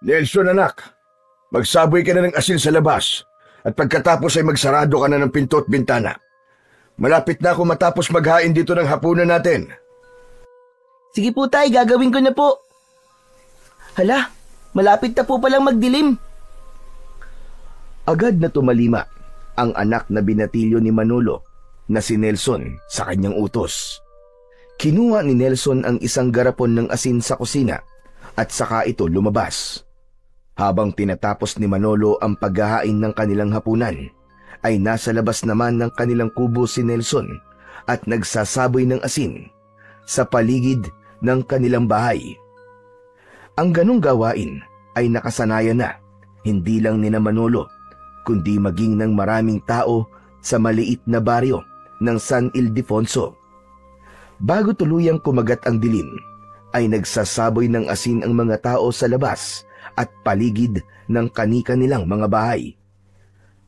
Nelson anak, magsaboy ka na ng asin sa labas at pagkatapos ay magsarado ka na ng pinto at bintana. Malapit na ako matapos maghain dito ng hapunan natin. Sige po tay, gagawin ko na po. Hala, malapit na po palang magdilim. Agad na tumalima ang anak na binatilyo ni Manolo na si Nelson sa kanyang utos. Kinuha ni Nelson ang isang garapon ng asin sa kusina at saka ito lumabas. Habang tinatapos ni Manolo ang paghahain ng kanilang hapunan, ay nasa labas naman ng kanilang kubo si Nelson at nagsasaboy ng asin sa paligid ng kanilang bahay. Ang ganong gawain ay nakasanayan na hindi lang ni Manolo, kundi maging ng maraming tao sa maliit na baryo ng San Ildefonso. Bago tuluyang kumagat ang dilim, ay nagsasaboy ng asin ang mga tao sa labas at paligid ng kani-kanilang mga bahay.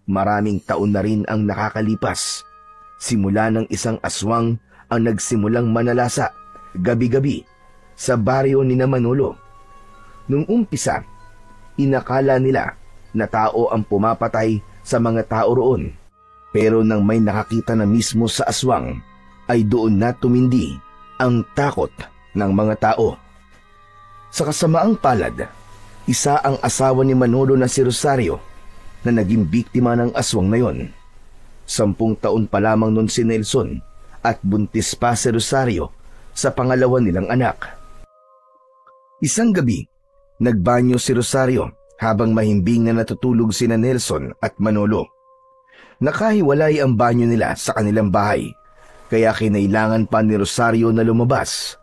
Maraming taon na rin ang nakakalipas, simula ng isang aswang ang nagsimulang manalasa gabi-gabi sa baryo ni Manolo. Nung umpisa, inakala nila na tao ang pumapatay sa mga tao roon. Pero nang may nakakita na mismo sa aswang, ay doon na tumindi ang takot ng mga tao. Sa kasamaang palad, isa ang asawa ni Manolo na si Rosario na naging biktima ng aswang na yon. 10 taon pa lamang nun si Nelson at buntis pa si Rosario sa pangalawa nilang anak. Isang gabi, nagbanyo si Rosario habang mahimbing na natutulog sina Nelson at Manolo. Nakahiwalay ang banyo nila sa kanilang bahay, kaya kinailangan pa ni Rosario na lumabas.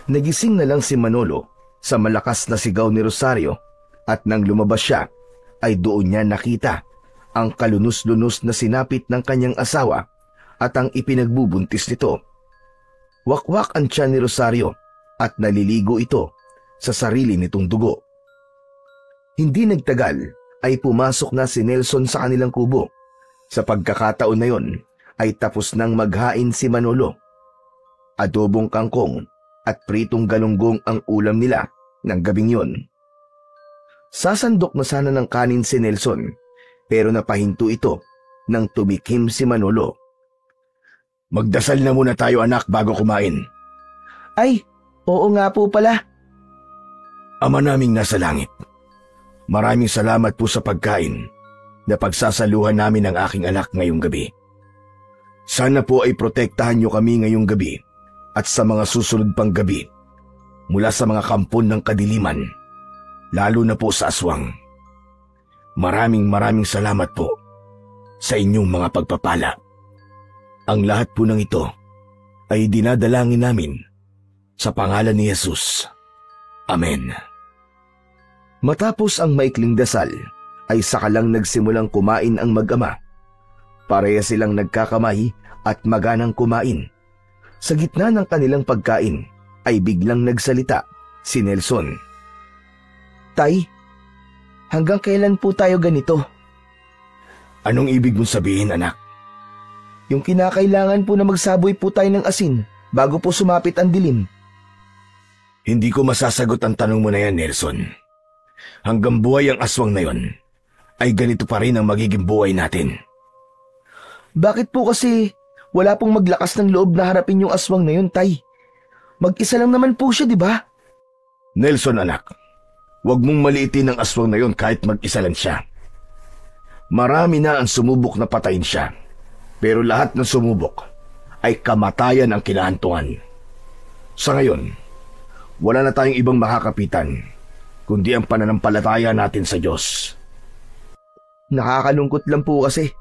Nagising na lang si Manolo sa malakas na sigaw ni Rosario at nang lumabas siya, ay doon niya nakita ang kalunos-lunos na sinapit ng kanyang asawa at ang ipinagbubuntis nito. Wakwak ang tiyan ni Rosario at naliligo ito sa sarili nitong dugo. Hindi nagtagal ay pumasok na si Nelson sa kanilang kubo. Sa pagkakataon na yon ay tapos nang maghain si Manolo. Adobong kangkong at pritong galunggong ang ulam nila ng gabing yon. Sasandok na sana ng kanin si Nelson, pero napahinto ito nang tumikim si Manolo. Magdasal na muna tayo anak bago kumain. Ay, oo nga po pala. Ama naming nasa langit, maraming salamat po sa pagkain na pagsasaluhan namin ng aking anak ngayong gabi. Sana po ay protektahan niyo kami ngayong gabi at sa mga susunod pang gabi mula sa mga kampon ng kadiliman, lalo na po sa aswang. Maraming salamat po sa inyong mga pagpapala. Ang lahat po ng ito ay dinadalangin namin sa pangalan ni Jesus. Amen. Matapos ang maikling dasal, ay sakalang nagsimulang kumain ang mag-ama. Pareha silang nagkakamay at maganang kumain. Sa gitna ng kanilang pagkain, ay biglang nagsalita si Nelson. Tay, hanggang kailan po tayo ganito? Anong ibig mong sabihin, anak? Yung kinakailangan po na magsaboy po tayo ng asin bago po sumapit ang dilim. Hindi ko masasagot ang tanong mo na yan, Nelson. Hanggang buhay ang aswang na yon, ay ganito pa rin ang magiging buhay natin. Bakit po kasi wala pong maglakas ng loob na harapin yung aswang na yun, Tay? Mag-isa lang naman po siya, di ba? Nelson anak, huwag mong maliitin ang aswang na yon kahit mag-isa lang siya. Marami na ang sumubok na patayin siya, pero lahat ng sumubok ay kamatayan ang kinahantungan. Sa ngayon, wala na tayong ibang makakapitan kundi ang pananampalataya natin sa Diyos. Nakakalungkot lang po kasi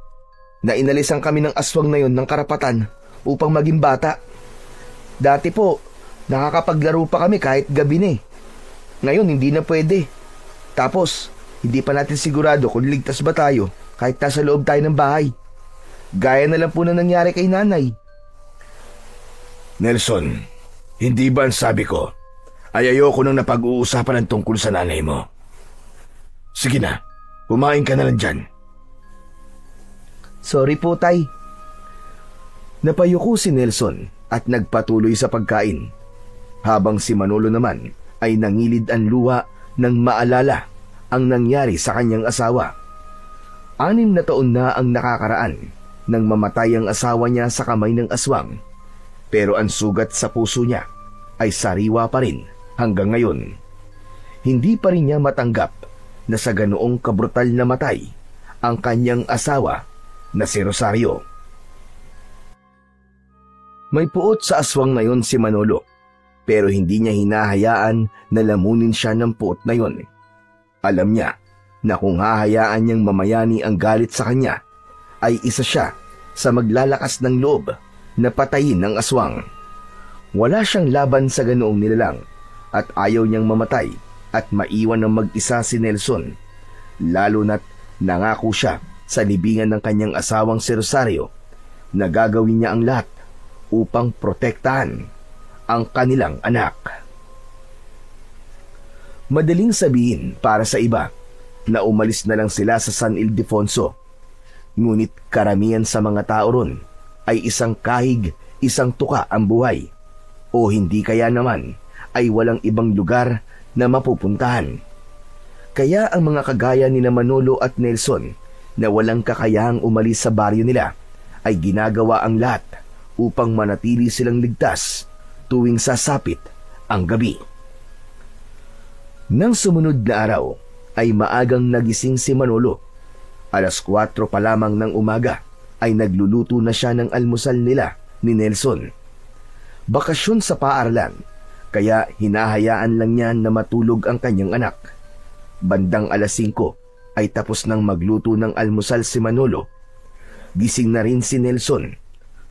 na inalisan kami ng aswang na yon ng karapatan upang maging bata. Dati po, nakakapaglaro pa kami kahit gabi na eh. Ngayon, hindi na pwede. Tapos, hindi pa natin sigurado kung ligtas ba tayo kahit nasa loob tayo ng bahay. Gaya na lang po na nangyari kay nanay. Nelson, hindi ba ang sabi ko ay ayoko nang napag-uusapan ng tungkol sa nanay mo? Sige na, kumain ka na lang dyan. Sorry po, Tay. Napayuko si Nelson at nagpatuloy sa pagkain, habang si Manolo naman ay nangilid ang luha ng maalala ang nangyari sa kanyang asawa. 6 na taon na ang nakakaraan nang mamatay ang asawa niya sa kamay ng aswang, pero ang sugat sa puso niya ay sariwa pa rin hanggang ngayon. Hindi pa rin niya matanggap na sa ganoong kabrutal na matay ang kanyang asawa na si Rosario. May puot sa aswang na yon si Manolo, pero hindi niya hinahayaan na lamunin siya ng puot na yon. Alam niya na kung hahayaan niyang mamayani ang galit sa kanya, ay isa siya sa maglalakas ng loob na patayin ng aswang. Wala siyang laban sa ganoong nilalang at ayaw niyang mamatay at maiwan ng mag-isa si Nelson, lalo na't nangako siya sa libingan ng kanyang asawang si Rosario na gagawin niya ang lahat upang protektahan ang kanilang anak. Madaling sabihin para sa iba na umalis na lang sila sa San Ildefonso, ngunit karamihan sa mga tao ron ay isang kahig, isang tuka ang buhay, o hindi kaya naman ay walang ibang lugar na mapupuntahan. Kaya ang mga kagaya ni Manolo at Nelson na walang kakayahang umalis sa baryo nila ay ginagawa ang lahat upang manatili silang ligtas tuwing sasapit ang gabi. Nang sumunod na araw ay maagang nagising si Manolo. 4:00 pa lamang ng umaga ay nagluluto na siya ng almusal nila ni Nelson. Bakasyon sa paaralan, kaya hinahayaan lang niya na matulog ang kanyang anak. Bandang 5:00 ay tapos nang magluto ng almusal si Manolo. Gising na rin si Nelson,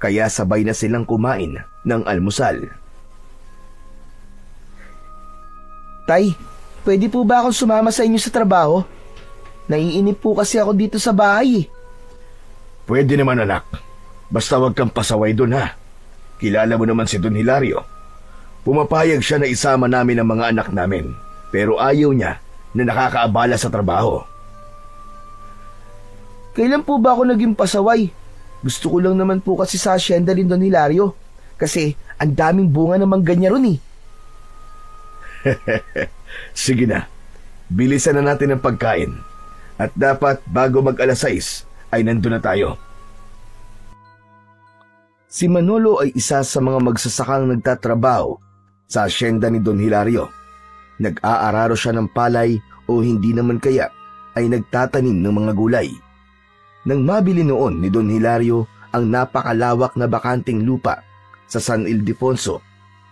kaya sabay na silang kumain ng almusal. Tay, pwede po ba akong sumama sa inyo sa trabaho? Naiinip po kasi ako dito sa bahay. Pwede naman anak. Basta wag kang pasaway doon ha. Kilala mo naman si Don Hilario. Pumapayag siya na isama namin ang mga anak namin, pero ayaw niya na nakakaabala sa trabaho. Kailan po ba ako naging pasaway? Gusto ko lang naman po kasi sa asyenda ni Don Hilario. Kasi ang daming bunga namang ganyan ron eh. Sige na, bilisan na natin ang pagkain. At dapat bago mag-6 ay nandun na tayo. Si Manolo ay isa sa mga magsasakang nagtatrabaho sa asyenda ni Don Hilario. Nag-aararo siya ng palay o hindi naman kaya ay nagtatanim ng mga gulay. Nang mabili noon ni Don Hilario ang napakalawak na bakanting lupa sa San Ildefonso,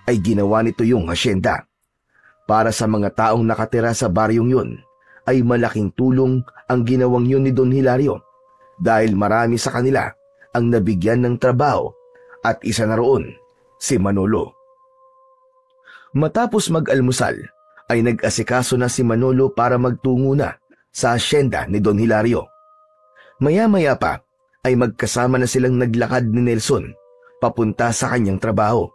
ay ginawa nito yung asyenda. Para sa mga taong nakatira sa baryong yun, ay malaking tulong ang ginawang yun ni Don Hilario dahil marami sa kanila ang nabigyan ng trabaho at isa na roon si Manolo. Matapos mag-almusal ay nag-asikaso na si Manolo para magtungo na sa asyenda ni Don Hilario. Maya-maya pa ay magkasama na silang naglakad ni Nelson papunta sa kanyang trabaho.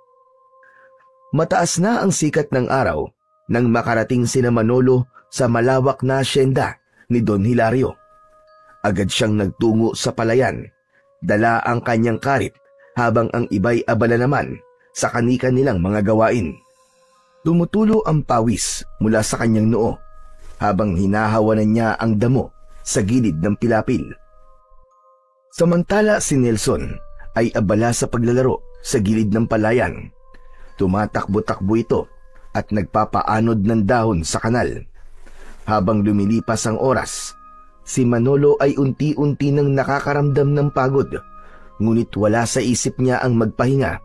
Mataas na ang sikat ng araw nang makarating sina Manolo sa malawak na asyenda ni Don Hilario. Agad siyang nagtungo sa palayan, dala ang kanyang karit habang ang iba'y abala naman sa kani-kanilang mga gawain. Tumutulo ang pawis mula sa kanyang noo habang hinahawanan niya ang damo sa gilid ng pilapil. Samantala si Nelson ay abala sa paglalaro sa gilid ng palayan. Tumatakbo-takbo ito at nagpapaanod ng dahon sa kanal. Habang lumilipas ang oras, si Manolo ay unti-unti nang nakakaramdam ng pagod, ngunit wala sa isip niya ang magpahinga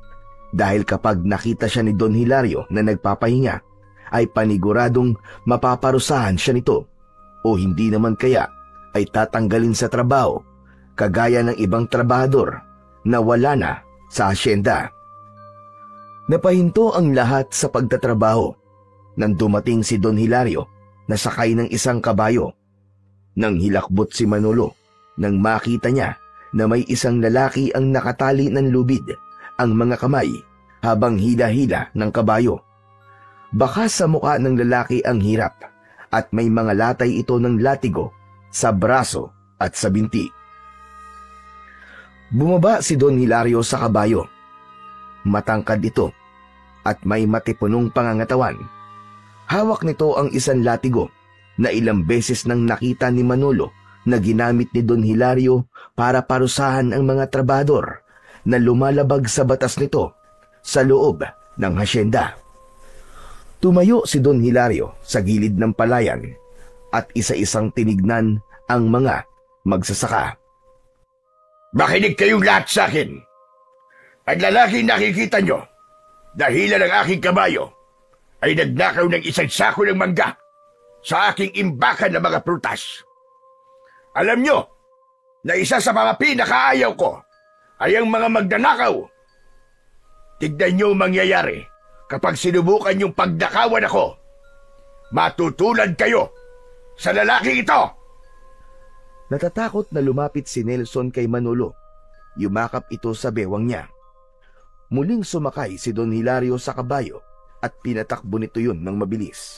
dahil kapag nakita siya ni Don Hilario na nagpapahinga, ay paniguradong mapaparusahan siya nito o hindi naman kaya ay tatanggalin sa trabaho kagaya ng ibang trabahador na wala na sa asyenda. Napahinto ang lahat sa pagtatrabaho nang dumating si Don Hilario na sakay ng isang kabayo. Nang hilakbot si Manolo nang makita niya na may isang lalaki ang nakatali ng lubid ang mga kamay habang hila-hila ng kabayo. Baka sa mukha ng lalaki ang hirap at may mga latay ito ng latigo sa braso at sa binti. Bumaba si Don Hilario sa kabayo. Matangkad ito at may matipunong pangangatawan. Hawak nito ang isang latigo na ilang beses nang nakita ni Manolo na ginamit ni Don Hilario para parusahan ang mga trabador na lumalabag sa batas nito sa loob ng hasyenda. Tumayo si Don Hilario sa gilid ng palayan at isa-isang tinignan ang mga magsasaka. Makinig kayong lahat sa akin. Ang lalaking nakikita nyo, dahilan ng aking kabayo, ay nagnakaw ng isang sako ng mangga sa aking imbakan ng mga prutas. Alam nyo na isa sa mga pinakaayaw ko ay ang mga magnanakaw. Tignan nyo mangyayari kapag sinubukan yung pagnakawan ako. Matutulad kayo sa lalaking ito. Natatakot na lumapit si Nelson kay Manolo. Yumakap ito sa bewang niya. Muling sumakay si Don Hilario sa kabayo at pinatakbo nito yun ng mabilis.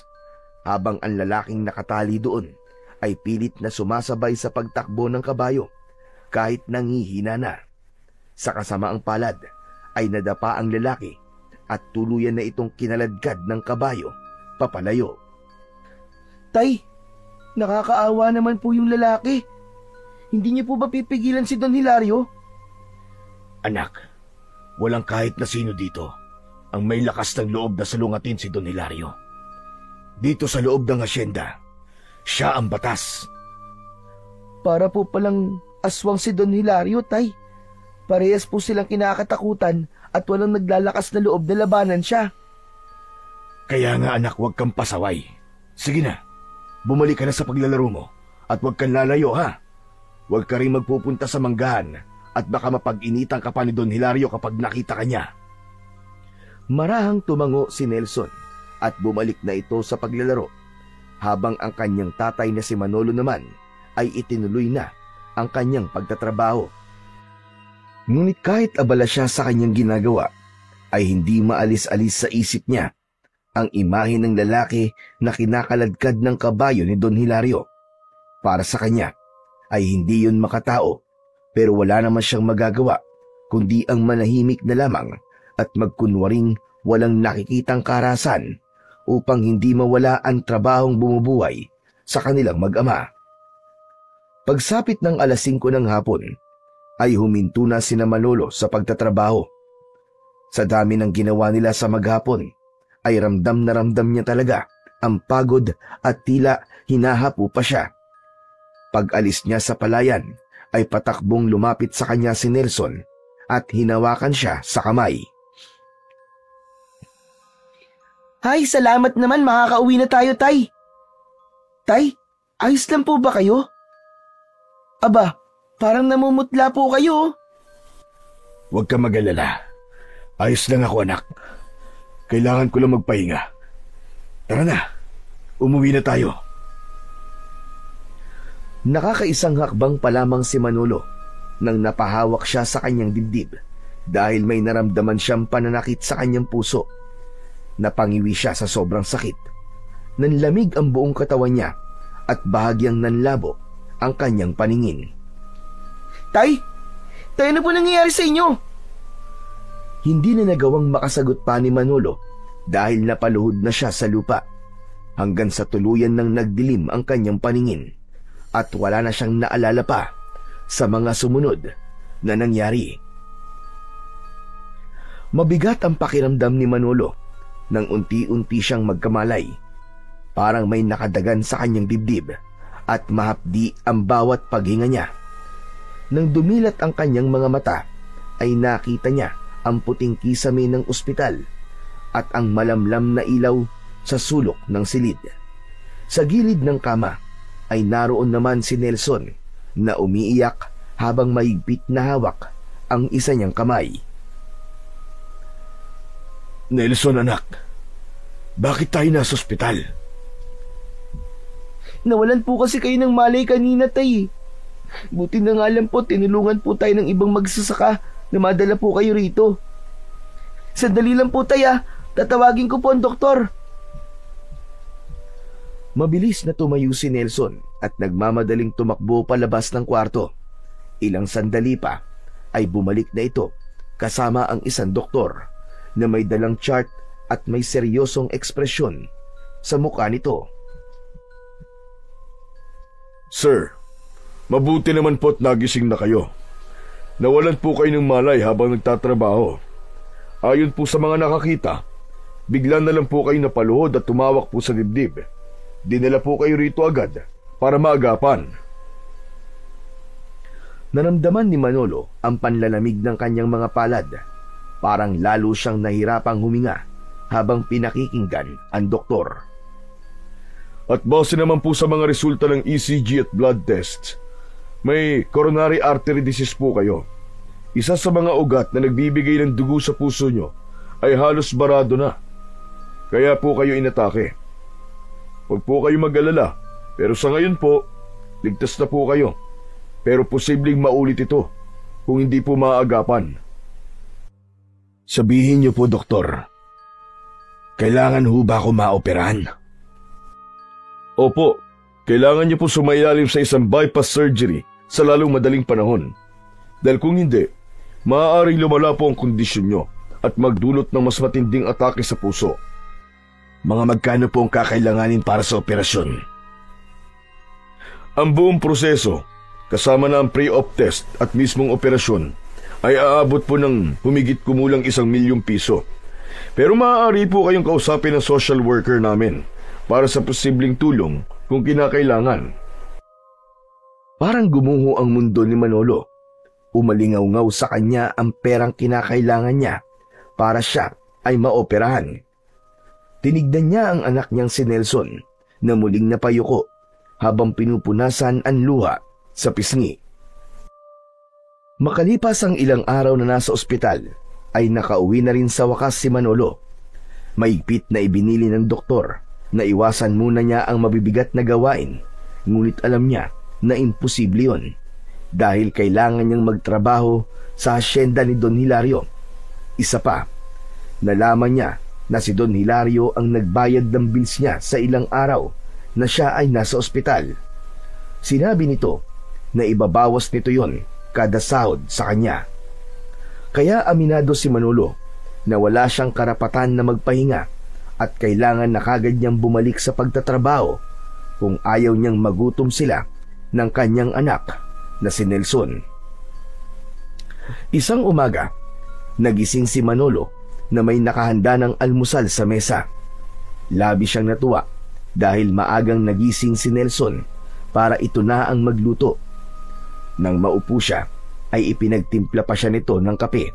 Habang ang lalaking nakatali doon ay pilit na sumasabay sa pagtakbo ng kabayo kahit nangihina na. Sa kasamaang palad ay nadapa ang lalaki at tuluyan na itong kinaladkad ng kabayo papalayo. Tay, nakakaawa naman po yung lalaki. Hindi niyo po ba pipigilan si Don Hilario? Anak, walang kahit na sino dito ang may lakas ng loob na salungatin si Don Hilario. Dito sa loob ng hasyenda, siya ang batas. Para po palang aswang si Don Hilario, Tay. Parehas po silang kinakatakutan at walang naglalakas na loob na labanan siya. Kaya nga anak, huwag kang pasaway. Sige na, bumalik ka na sa paglalaro mo at huwag kang lalayo ha. Huwag ka rin magpupunta sa manggahan at baka mapag-initan ka pa ni Don Hilario kapag nakita ka niya. Marahang tumango si Nelson at bumalik na ito sa paglalaro habang ang kanyang tatay na si Manolo naman ay itinuloy na ang kanyang pagtatrabaho. Ngunit kahit abala siya sa kanyang ginagawa, ay hindi maalis-alis sa isip niya ang imahe ng lalaki na kinakaladkad ng kabayo ni Don Hilario. Para sa kanya ay hindi yun makatao, pero wala naman siyang magagawa kundi ang manahimik na lamang at magkunwaring walang nakikitang karahasan upang hindi mawala ang trabahong bumubuhay sa kanilang mag-ama. Pagsapit ng 5:00 ng hapon, ay huminto na sina Manolo sa pagtatrabaho. Sa dami ng ginawa nila sa maghapon, ay ramdam na ramdam niya talaga ang pagod at tila hinahapo pa siya. Pag-alis niya sa palayan, ay patakbong lumapit sa kanya si Nelson at hinawakan siya sa kamay. Ay, salamat naman, makakauwi na tayo, Tay. Tay, ayos lang po ba kayo? Aba, parang namumutla po kayo. Huwag ka mag-alala. Ayos lang ako anak. Kailangan ko lang magpahinga. Tara na, umuwi na tayo. Nakakaisang hakbang pa lamang si Manolo nang napahawak siya sa kanyang dibdib dahil may naramdaman siyang pananakit sa kanyang puso. Napangiwi siya sa sobrang sakit. Nanlamig ang buong katawan niya at bahagyang nanlabo ang kanyang paningin. Tay, ano po nangyayari sa inyo? Hindi na nagawang makasagot pa ni Manolo dahil napaluhod na siya sa lupa hanggang sa tuluyan ng nagdilim ang kanyang paningin at wala na siyang naalala pa sa mga sumunod na nangyari. Mabigat ang pakiramdam ni Manolo nang unti-unti siyang magkamalay. Parang may nakadagan sa kanyang dibdib at mahapdi ang bawat paghinga niya. Nang dumilat ang kanyang mga mata, ay nakita niya ang puting kisame ng ospital at ang malamlam na ilaw sa sulok ng silid. Sa gilid ng kama ay naroon naman si Nelson na umiiyak habang mahigpit na hawak ang isa niyang kamay. Nelson anak, bakit tayo nasa ospital? Nawalan po kasi kayo ng malay kanina, Tay. Buti na nga lang po, tinulungan po tayo ng ibang magsasaka na madala po kayo rito. Sandali lang po, Tay, tatawagin ko po ang doktor. Mabilis na tumayo si Nelson at nagmamadaling tumakbo palabas ng kwarto. Ilang sandali pa ay bumalik na ito kasama ang isang doktor na may dalang chart at may seryosong ekspresyon sa mukha nito. Sir, mabuti naman po't nagising na kayo. Nawalan po kayo ng malay habang nagtatrabaho. Ayon po sa mga nakakita, bigla na lang po kayo napaluhod at tumawak po sa dibdib. Dinala po kayo rito agad para maagapan. Naramdaman ni Manolo ang panlalamig ng kanyang mga palad. Parang lalo siyang nahirapang huminga habang pinakikinggan ang doktor. At base naman po sa mga resulta ng ECG at blood tests, may coronary artery disease po kayo. Isa sa mga ugat na nagbibigay ng dugo sa puso nyo ay halos barado na. Kaya po kayo inatake. Huwag po kayo mag-alala, pero sa ngayon po, ligtas na po kayo. Pero posibleng maulit ito kung hindi po maaagapan. Sabihin niyo po, doktor, kailangan ho ba ako maoperahan? Opo, kailangan niyo po sumailalim sa isang bypass surgery sa lalong madaling panahon. Dahil kung hindi, maaaring lumala po ang kondisyon niyo at magdulot ng mas matinding atake sa puso. Mga magkano po ang kakailanganin para sa operasyon? Ang buong proseso, kasama na ang pre-op test at mismong operasyon, ay aabot po ng humigit kumulang 1 milyong piso. Pero maaari po kayong kausapin ng social worker namin para sa posibleng tulong kung kinakailangan. Parang gumuho ang mundo ni Manolo. Umalingaw-ngaw sa kanya ang perang kinakailangan niya para siya ay maoperahan. Tinignan niya ang anak niyang si Nelson na muling napayuko habang pinupunasan ang luha sa pisngi. Makalipas ang ilang araw na nasa ospital, ay nakauwi na rin sa wakas si Manolo. Maigpit na ibinili ng doktor na iwasan muna niya ang mabibigat na gawain, ngunit alam niya na imposible yun dahil kailangan niyang magtrabaho sa hasyenda ni Don Hilario. Isa pa, nalaman niya na si Don Hilario ang nagbayad ng bills niya sa ilang araw na siya ay nasa ospital. Sinabi nito na ibabawas nito yon kada sahod sa kanya. Kaya aminado si Manolo na wala siyang karapatan na magpahinga at kailangan na kagad niyang bumalik sa pagtatrabaho kung ayaw niyang magutom sila ng kanyang anak na si Nelson. Isang umaga, nagising si Manolo na may nakahanda ng almusal sa mesa. Labi siyang natuwa dahil maagang nagising si Nelson para ito na ang magluto. Nang maupo siya, ay ipinagtimpla pa siya nito ng kape.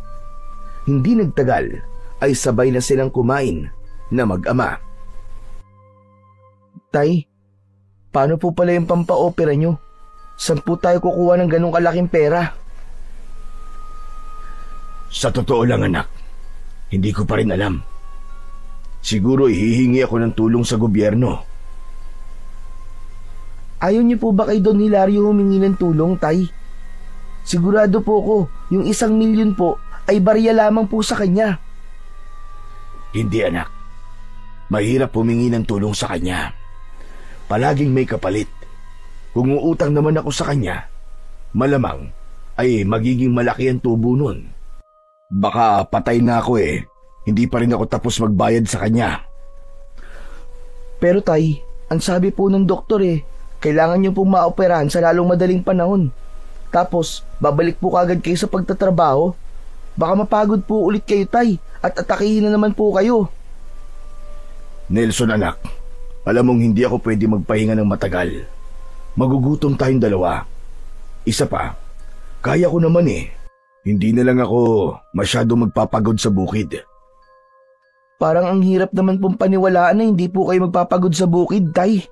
Hindi nagtagal ay sabay na silang kumain na mag-ama. Tay, paano po pala yung pampaopera nyo? Saan po tayo kukuha ng ganong kalaking pera? Sa totoo lang, anak, hindi ko pa rin alam. Siguro hihingi ako ng tulong sa gobyerno. Ayaw niyo po ba kay Don Hilario humingi ng tulong, Tay? Sigurado po ko, yung 1 milyon po ay barya lamang po sa kanya. Hindi, anak. Mahirap humingi ng tulong sa kanya. Palaging may kapalit. Kung uutang naman ako sa kanya, malamang ay magiging malaki ang tubo nun. Baka patay na ako eh. Hindi pa rin ako tapos magbayad sa kanya. Pero Tay, ang sabi po ng doktor kailangan niyo pong maoperahan sa lalong madaling panahon. Tapos, babalik po kagad kayo sa pagtatrabaho. Baka mapagod po ulit kayo, Tay, at atakihin na naman po kayo. Nelson, anak, alam mong hindi ako pwede magpahinga ng matagal. Magugutom tayong dalawa. Isa pa, kaya ko naman Hindi na lang ako masyado magpapagod sa bukid. Parang ang hirap naman pong paniwalaan na hindi po kayo magpapagod sa bukid, Tay.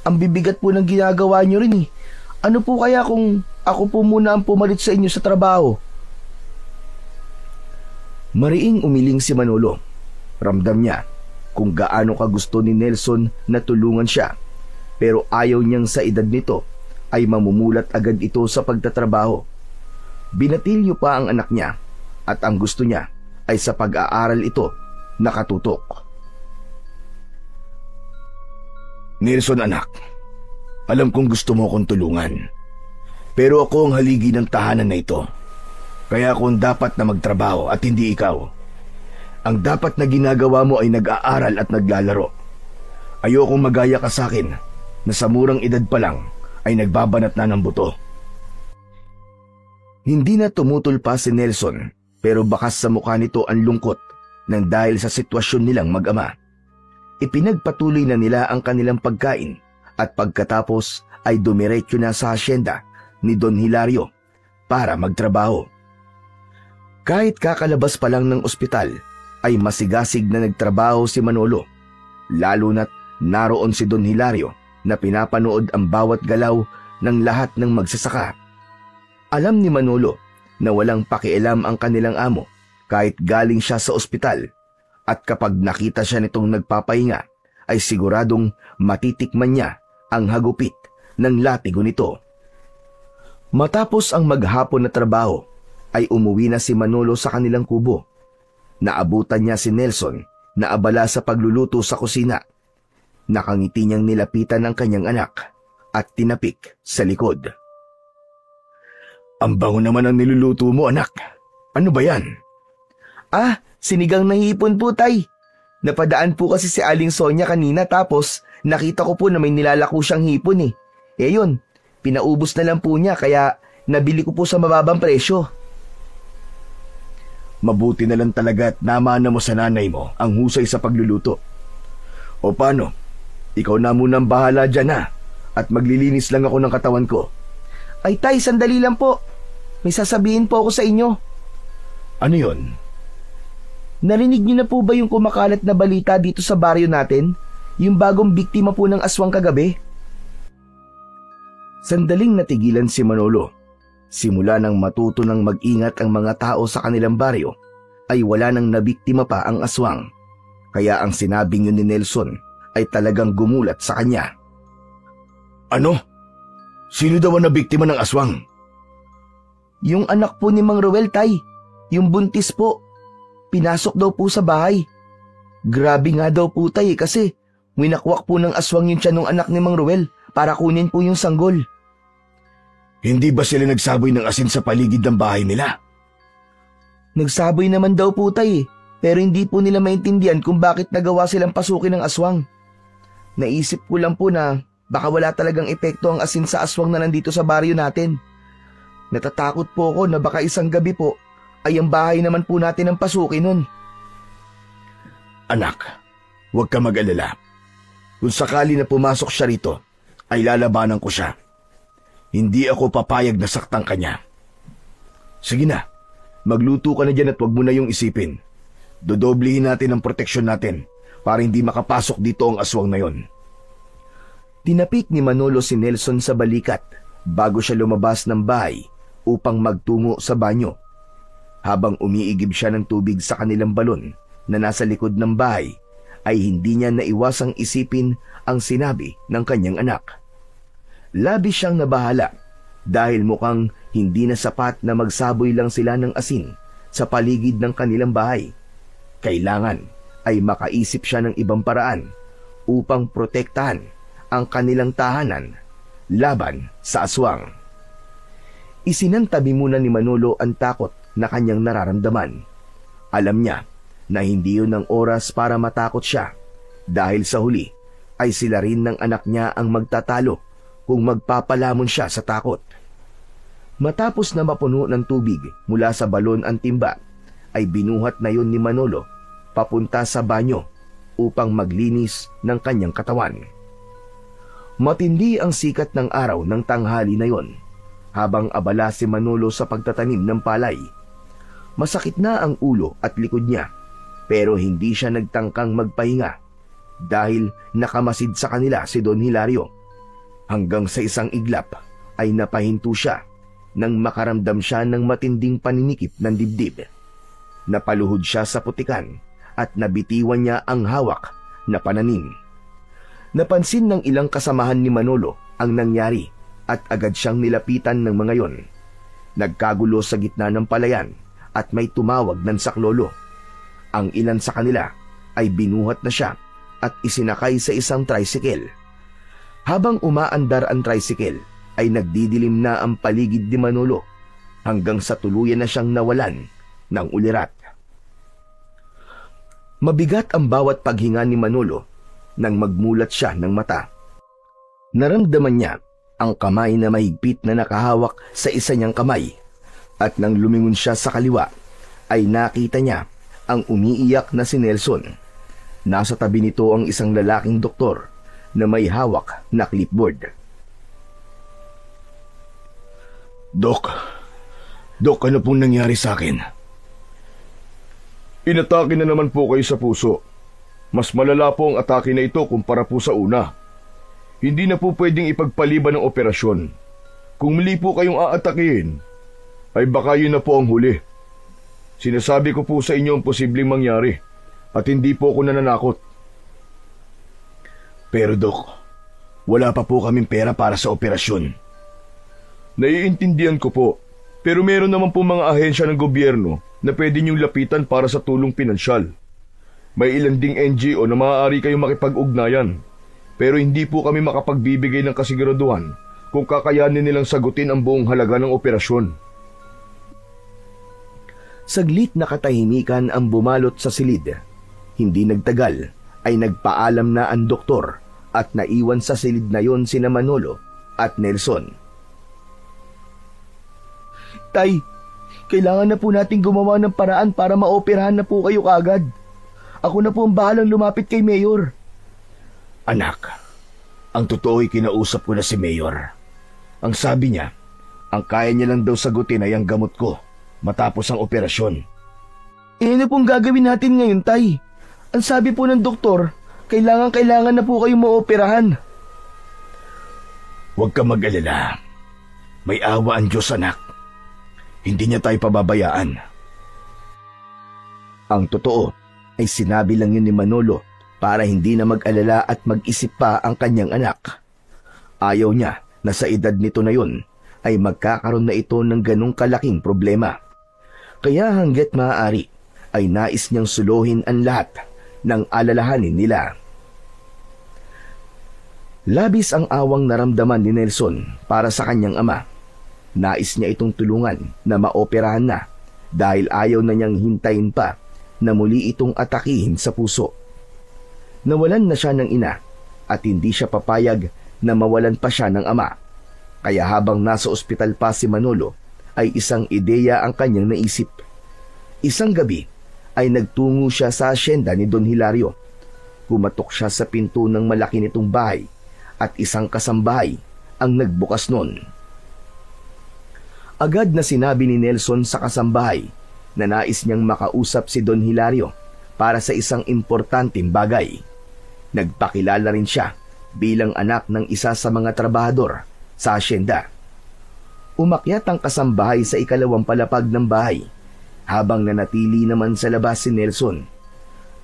Ang bibigat po ng ginagawa nyo rin Ano po kaya kung ako po muna ang pumalit sa inyo sa trabaho? Mariing umiling si Manolo. Ramdam niya kung gaano kagusto ni Nelson na tulungan siya, pero ayaw niyang sa edad nito ay mamumulat agad ito sa pagtatrabaho. Binatilyo pa ang anak niya at ang gusto niya ay sa pag-aaral ito nakatutok. Nelson, anak, alam kong gusto mo akong tulungan. Pero ako ang haligi ng tahanan na ito. Kaya ako dapat na magtrabaho at hindi ikaw. Ang dapat na ginagawa mo ay nag-aaral at naglalaro. Ayokong magaya ka sa akin na sa murang edad pa lang ay nagbabanat na ng buto. Hindi na tumutol pa si Nelson pero bakas sa mukha nito ang lungkot nang dahil sa sitwasyon nilang mag-ama. Ipinagpatuloy na nila ang kanilang pagkain at pagkatapos ay dumiretso na sa hasyenda ni Don Hilario para magtrabaho. Kahit kakalabas pa lang ng ospital ay masigasig na nagtrabaho si Manolo, lalo na't naroon si Don Hilario na pinapanood ang bawat galaw ng lahat ng magsasaka. Alam ni Manolo na walang pakialam ang kanilang amo kahit galing siya sa ospital, at kapag nakita siya nitong nagpapahinga ay siguradong matitikman niya ang hagupit ng latigo nito. Matapos ang maghapon na trabaho ay umuwi na si Manolo sa kanilang kubo. Naabutan niya si Nelson na abala sa pagluluto sa kusina. Nakangiti niyang nilapitan ang kanyang anak at tinapik sa likod. Ang bango naman ang niluluto mo, anak. Ano ba yan? Sinigang na hipon po, tay. Napadaan po kasi si Aling Sonia kanina tapos nakita ko po na may nilalako siyang hipon eh. Yun, pinaubos na lang po niya kaya nabili ko po sa mababang presyo. Mabuti na lang talaga at namana mo sa nanay mo ang husay sa pagluluto. O paano? Ikaw na munang bahala dyan at maglilinis lang ako ng katawan ko. Ay tay, sandali lang po. May sasabihin po ako sa inyo. Ano yon? Narinig niyo na po ba yung kumakalat na balita dito sa baryo natin? Yung bagong biktima po ng aswang kagabi? Sandaling natigilan si Manolo. Simula nang matuto ng mag-ingat ang mga tao sa kanilang baryo, ay wala nang nabiktima pa ang aswang. Kaya ang sinabing yun ni Nelson ay talagang gumulat sa kanya. Ano? Sino daw ang nabiktima ng aswang? Yung anak po ni Mang Ruel, tay. Yung buntis po. Pinasok daw po sa bahay. Grabe nga daw po, tay, kasi winakwak po ng aswang yung tiyan ng anak ni Mang Ruel para kunin po yung sanggol. Hindi ba sila nagsaboy ng asin sa paligid ng bahay nila? Nagsaboy naman daw po, tay, pero hindi po nila maintindihan kung bakit nagawa silang pasukin ng aswang. Naisip ko lang po na baka wala talagang epekto ang asin sa aswang na nandito sa baryo natin. Natatakot po ako na baka isang gabi po ay ang bahay naman po natin ang pasukin nun. Anak, huwag ka mag-alala. Kung sakali na pumasok siya rito, ay lalabanan ko siya. Hindi ako papayag na saktan kanya. Sige na, magluto ka na dyan at huwag mo na yung isipin. Dodoblihin natin ang proteksyon natin para hindi makapasok dito ang aswang na yon. Tinapik ni Manolo si Nelson sa balikat bago siya lumabas ng bahay upang magtungo sa banyo. Habang umiigib siya ng tubig sa kanilang balon na nasa likod ng bahay, ay hindi niya naiwasang isipin ang sinabi ng kanyang anak. Labis siyang nabahala dahil mukhang hindi na sapat na magsaboy lang sila ng asin sa paligid ng kanilang bahay. Kailangan ay makaisip siya ng ibang paraan upang protektahan ang kanilang tahanan laban sa aswang. Isinantabi muna ni Manolo ang takot na kanyang nararamdaman. Alam niya na hindi yun ang oras para matakot siya dahil sa huli ay sila rin ng anak niya ang magtatalo kung magpapalamon siya sa takot. Matapos na mapuno ng tubig mula sa balon ang timba, ay binuhat na yun ni Manolo papunta sa banyo upang maglinis ng kanyang katawan. Matindi ang sikat ng araw ng tanghali na yon habang abala si Manolo sa pagtatanim ng palay. Masakit na ang ulo at likod niya pero hindi siya nagtangkang magpahinga dahil nakamasid sa kanila si Don Hilario. Hanggang sa isang iglap ay napahinto siya nang makaramdam siya ng matinding paninikip ng dibdib. Napaluhod siya sa putikan at nabitiwan niya ang hawak na pananim. Napansin ng ilang kasamahan ni Manolo ang nangyari at agad siyang nilapitan ng mga yon. Nagkagulo sa gitna ng palayan at may tumawag ng saklolo. Ang ilan sa kanila ay binuhat na siya at isinakay sa isang tricycle. Habang umaandar ang tricycle, ay nagdidilim na ang paligid ni Manolo hanggang sa tuluyan na siyang nawalan ng ulirat. Mabigat ang bawat paghinga ni Manolo nang magmulat siya ng mata. Naramdaman niya ang kamay na mahigpit na nakahawak sa isa niyang kamay at nang lumingon siya sa kaliwa ay nakita niya ang umiiyak na si Nelson. Nasa tabi nito ang isang lalaking doktor na may hawak na clipboard. Dok, ano pong nangyari sa akin? Inatake na naman po kayo sa puso. Mas malala po ang atake na ito kumpara po sa una. Hindi na po pwedeng ipagpaliban ng operasyon. Kung muli po kayong aatakihin, ay baka yun na po ang huli. Sinasabi ko po sa inyo ang posibleng mangyari at hindi po ako nananakot. Pero Dok, wala pa po kaming pera para sa operasyon. Naiintindihan ko po, pero meron naman po mga ahensya ng gobyerno na pwede niyong lapitan para sa tulong pinansyal. May ilan ding NGO na maaari kayong makipag-ugnayan, pero hindi po kami makapagbibigay ng kasiguraduhan kung kakayanin nilang sagutin ang buong halaga ng operasyon. Saglit na katahimikan ang bumalot sa silid. Hindi nagtagal ay nagpaalam na ang doktor at naiwan sa silid na yon sina Manolo at Nelson. Tay, kailangan na po nating gumawa ng paraan para maoperahan na po kayo kagad. Ako na po ang bahalang lumapit kay Mayor. Anak, ang totoo ay kinausap ko na si Mayor. Ang sabi niya, ang kaya niya lang daw sagutin ay ang gamot ko matapos ang operasyon. Ano pong gagawin natin ngayon, Tay? Ang sabi po ng doktor, kailangan na po kayong maoperahan. Huwag ka mag-alala. May awa ang Diyos, anak. Hindi niya tayo pababayaan. Ang totoo ay sinabi lang yun ni Manolo para hindi na mag-alala at mag-isip pa ang kanyang anak. Ayaw niya na sa edad nito na yun ay magkakaroon na ito ng ganong kalaking problema. Kaya hanggat maaari ay nais niyang suluhin ang lahat ng alalahanin nila. Labis ang awang naramdaman ni Nelson para sa kanyang ama. Nais niya itong tulungan na maoperahan na dahil ayaw na niyang hintayin pa na muli itong atakihin sa puso. Nawalan na siya ng ina at hindi siya papayag na mawalan pa siya ng ama. Kaya habang nasa ospital pa si Manolo ay isang ideya ang kanyang naisip. Isang gabi ay nagtungo siya sa asyenda ni Don Hilario. Kumatok siya sa pinto ng malaki nitong bahay at isang kasambahay ang nagbukas noon. Agad na sinabi ni Nelson sa kasambahay na nais niyang makausap si Don Hilario para sa isang importanteng bagay. Nagpakilala rin siya bilang anak ng isa sa mga trabahador sa asyenda. Umakyat ang kasambahay sa ikalawang palapag ng bahay habang nanatili naman sa labas si Nelson.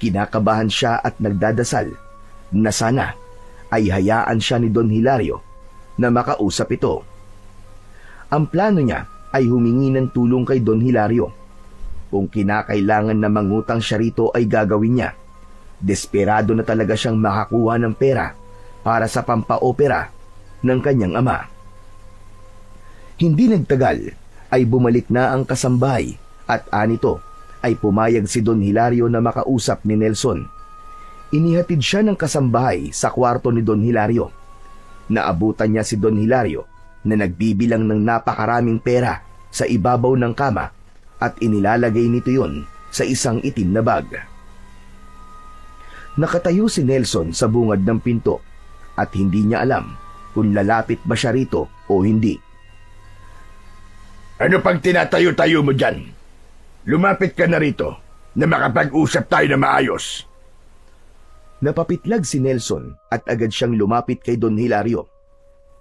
Kinakabahan siya at nagdadasal na sana ay hayaan siya ni Don Hilario na makausap ito. Ang plano niya ay humingi ng tulong kay Don Hilario. Kung kinakailangan na mangutang siya rito ay gagawin niya. Desperado na talaga siyang makakuha ng pera para sa pampaopera ng kanyang ama. Hindi nagtagal ay bumalik na ang kasambahay at anito ay pumayag si Don Hilario na makausap ni Nelson. Inihatid siya ng kasambahay sa kwarto ni Don Hilario. Naabutan niya si Don Hilario na nagbibilang ng napakaraming pera sa ibabaw ng kama at inilalagay nito yon sa isang itim na bag. Nakatayo si Nelson sa bungad ng pinto at hindi niya alam kung lalapit ba siya rito o hindi. Ano pang tinatayo-tayo mo dyan? Lumapit ka na rito na makapag-usap tayo na maayos. Napapitlag si Nelson at agad siyang lumapit kay Don Hilario.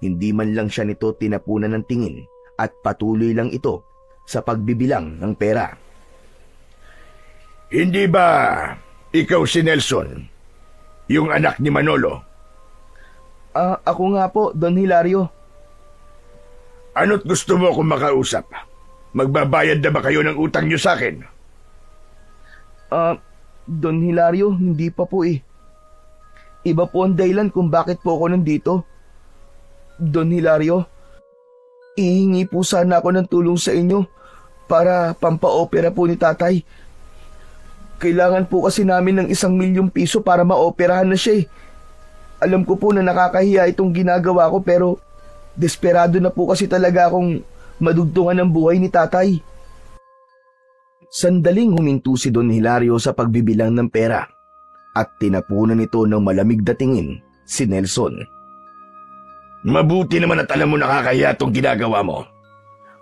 Hindi man lang siya nito tinapunan ng tingin at patuloy lang ito sa pagbibilang ng pera. Hindi ba ikaw si Nelson, yung anak ni Manolo? Ako nga po, Don Hilario. Ano't gusto mo akong makausap? Magbabayad na ba kayo ng utang niyo sa akin? Don Hilario, hindi pa po eh. Iba po ang dahilan kung bakit po ako nandito. Don Hilario, ihingi po sana ako ng tulong sa inyo para pampaopera po ni tatay. Kailangan po kasi namin ng 1 milyong piso para maoperahan na siya eh. Alam ko po na nakakahiya itong ginagawa ko pero desperado na po kasi talaga akong madugtungan ng buhay ni tatay. Sandaling huminto si Don Hilario sa pagbibilang ng pera at tinapunan nito ng malamig na tingin si Nelson. Mabuti naman at alam mo nakakahiya itong ginagawa mo.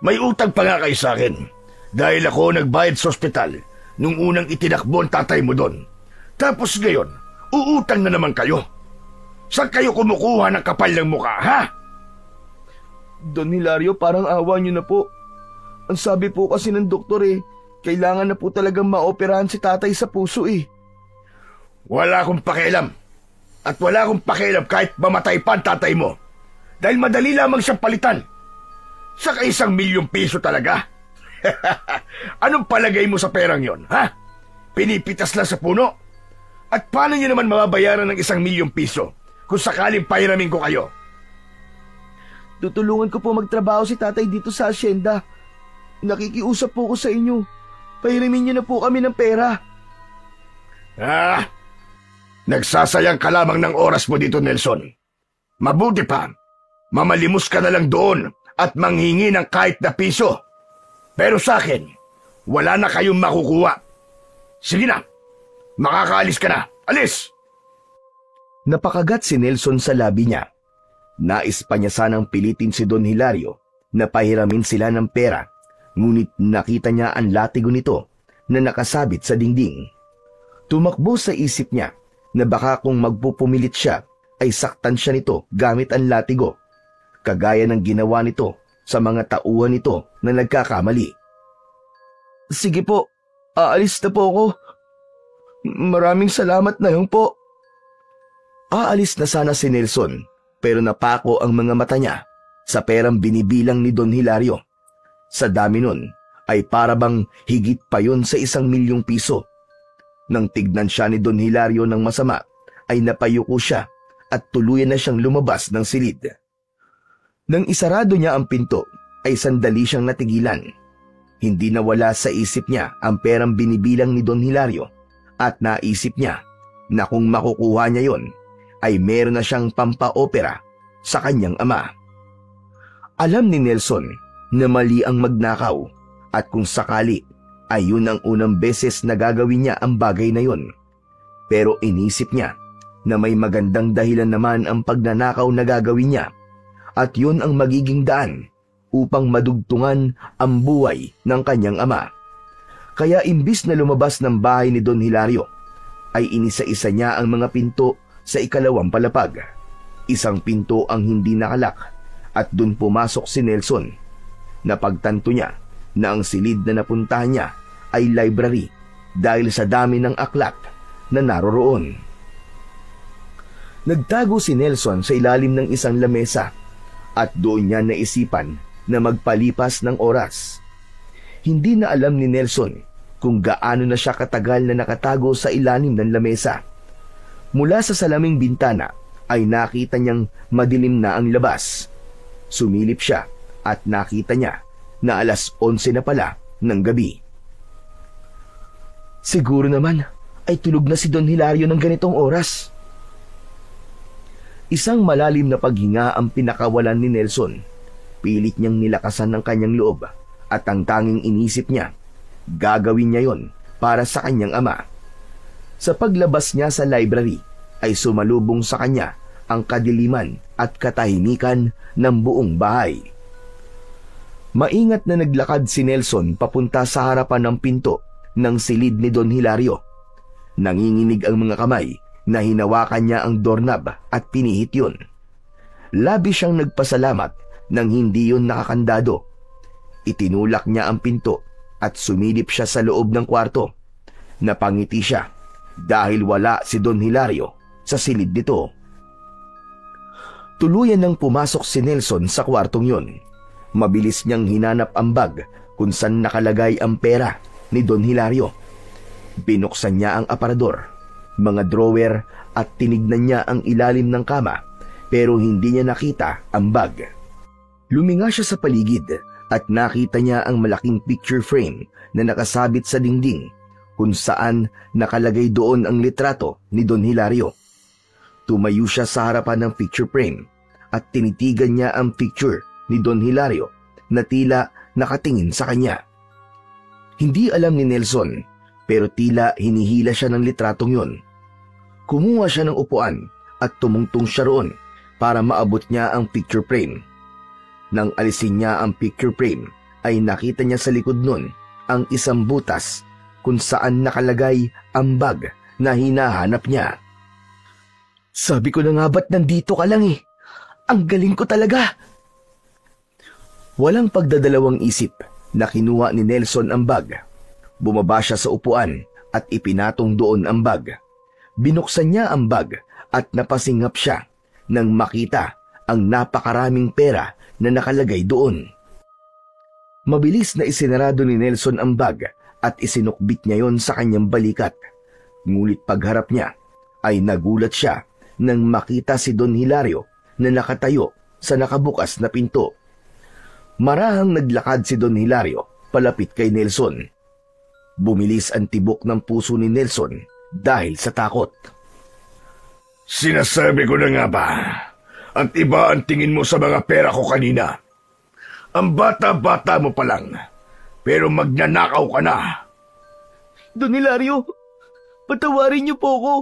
May utang pa nga kayo sa akin dahil ako nagbayad sa ospital nung unang itinakbo ang tatay mo doon. Tapos ngayon, uutang na naman kayo. Saan kayo kumukuha ng kapal ng mukha, ha? Don Hilario, parang awa niyo na po. Ang sabi po kasi ng doktor kailangan na po talagang maoperahan si tatay sa puso Wala akong pakialam. At wala akong pakialam kahit mamatay pa ang tatay mo. Dahil madali lamang siyang palitan. Saka 1,000,000 piso talaga. Anong palagay mo sa perang yon, ha? Pinipitas lang sa puno? At paano niyo naman mababayaran ng 1,000,000 piso kung sakaling pahiramin ko kayo? Tutulungan ko po magtrabaho si tatay dito sa asyenda. Nakikiusap po ko sa inyo. Pahiramin niyo na po kami ng pera. Nagsasayang ka lamang ng oras mo dito, Nelson. Mabuti pa, mamalimos ka na lang doon at manghingi ng kahit na piso. Pero sa akin, wala na kayong makukuha. Sige na, makakaalis ka na. Alis! Napakagat si Nelson sa labi niya. Nais pa niya sanang pilitin si Don Hilario na pahiramin sila ng pera, ngunit nakita niya ang latigo nito na nakasabit sa dingding. Tumakbo sa isip niya na baka kung magpupumilit siya ay saktan siya nito gamit ang latigo, kagaya ng ginawa nito sa mga tauhan nito na nagkakamali. Sige po, aalis na po ako. Maraming salamat na yun po. Aalis na sana si Nelson pero napako ang mga mata niya sa perang binibilang ni Don Hilario. Sa dami nun ay parabang higit pa yun sa 1,000,000 piso. Nang tignan siya ni Don Hilario ng masama, ay napayuko siya at tuluyan na siyang lumabas ng silid. Nang isarado niya ang pinto, ay sandali siyang natigilan. Hindi nawala sa isip niya ang perang binibilang ni Don Hilario at naisip niya na kung makukuha niya yon, ay meron na siyang pampaopera sa kanyang ama. Alam ni Nelson na mali ang magnakaw at kung sakali ay yun ang unang beses na gagawin niya ang bagay na yun. Pero inisip niya na may magandang dahilan naman ang pagnanakaw na gagawin niya at yun ang magiging daan upang madugtungan ang buhay ng kanyang ama. Kaya imbis na lumabas ng bahay ni Don Hilario, ay inisa-isa niya ang mga pinto sa ikalawang palapag. Isang pinto ang hindi nakalak at dun pumasok si Nelson. Napagtanto niya na ang silid na napuntahan niya ay library dahil sa dami ng aklat na naroroon. Nagtago si Nelson sa ilalim ng isang lamesa at doon niya naisipan na magpalipas ng oras. Hindi na alam ni Nelson kung gaano na siya katagal na nakatago sa ilalim ng lamesa. Mula sa salaming bintana ay nakita niyang madilim na ang labas. Sumilip siya at nakita niya na 11:11 na pala ng gabi. Siguro naman ay tulog na si Don Hilario ng ganitong oras. Isang malalim na paghinga ang pinakawalan ni Nelson. Pilit niyang nilakasan ng kanyang loob at ang tanging inisip niya, gagawin niya yon para sa kanyang ama. Sa paglabas niya sa library ay sumalubong sa kanya ang kadiliman at katahimikan ng buong bahay. Maingat na naglakad si Nelson papunta sa harapan ng pinto ng silid ni Don Hilario. Nanginginig ang mga kamay na hinawakan niya ang doorknob at pinihit yun. Labis siyang nagpasalamat nang hindi yun nakakandado. Itinulak niya ang pinto at sumilip siya sa loob ng kwarto. Napangiti siya dahil wala si Don Hilario sa silid nito. Tuluyan nang pumasok si Nelson sa kwartong yun. Mabilis niyang hinanap ang bag kung saan nakalagay ang pera ni Don Hilario. Binuksan niya ang aparador, mga drawer at tinignan niya ang ilalim ng kama pero hindi niya nakita ang bag. Luminga siya sa paligid at nakita niya ang malaking picture frame na nakasabit sa dingding kung saan nakalagay doon ang litrato ni Don Hilario. Tumayo siya sa harapan ng picture frame at tinitigan niya ang picture ni Don Hilario na tila nakatingin sa kanya. Hindi alam ni Nelson pero tila hinihila siya ng litratong yun. Kumuha siya ng upuan at tumungtong siya roon para maabot niya ang picture frame. Nang alisin niya ang picture frame ay nakita niya sa likod nun ang isang butas kung saan nakalagay ang bag na hinahanap niya. Sabi ko na nga ba't nandito ka lang eh? Ang galing ko talaga! Walang pagdadalawang isip na kinuha ni Nelson ang bag. Bumaba siya sa upuan at ipinatong doon ang bag. Binuksan niya ang bag at napasingap siya nang makita ang napakaraming pera na nakalagay doon. Mabilis na isinarado ni Nelson ang bag at isinukbit niya yon sa kanyang balikat. Ngunit pagharap niya ay nagulat siya nang makita si Don Hilario na nakatayo sa nakabukas na pinto. Marahang naglakad si Don Hilario palapit kay Nelson. Bumilis ang tibok ng puso ni Nelson dahil sa takot. Sinasabi ko na nga ba, at iba ang tingin mo sa mga pera ko kanina. Ang bata-bata mo pa lang, pero magnanakaw ka na. Don Hilario, patawarin niyo po ako.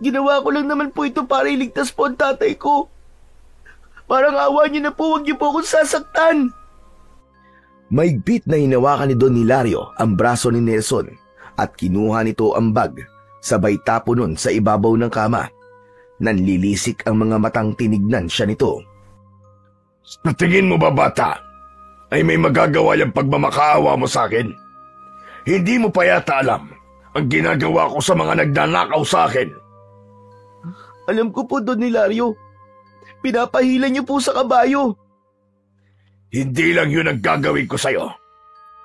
Ginawa ko lang naman po ito para iligtas po ang tatay ko. Parang awa niyo na po, huwag niyo po akong sasaktan. Maigpit na hinawakan ni Don Hilario ang braso ni Nelson at kinuha nito ang bag, sabay tapo nun sa ibabaw ng kama. Nanlilisik ang mga matang tinignan siya nito. Sa tingin mo ba, bata, ay may magagawa yung pagmamakaawa mo sa akin? Hindi mo pa yata alam ang ginagawa ko sa mga nagnanakaw sa akin. Alam ko po, Don Hilario. Pinapahila niyo po sa kabayo. Hindi lang yun ang gagawin ko sa'yo.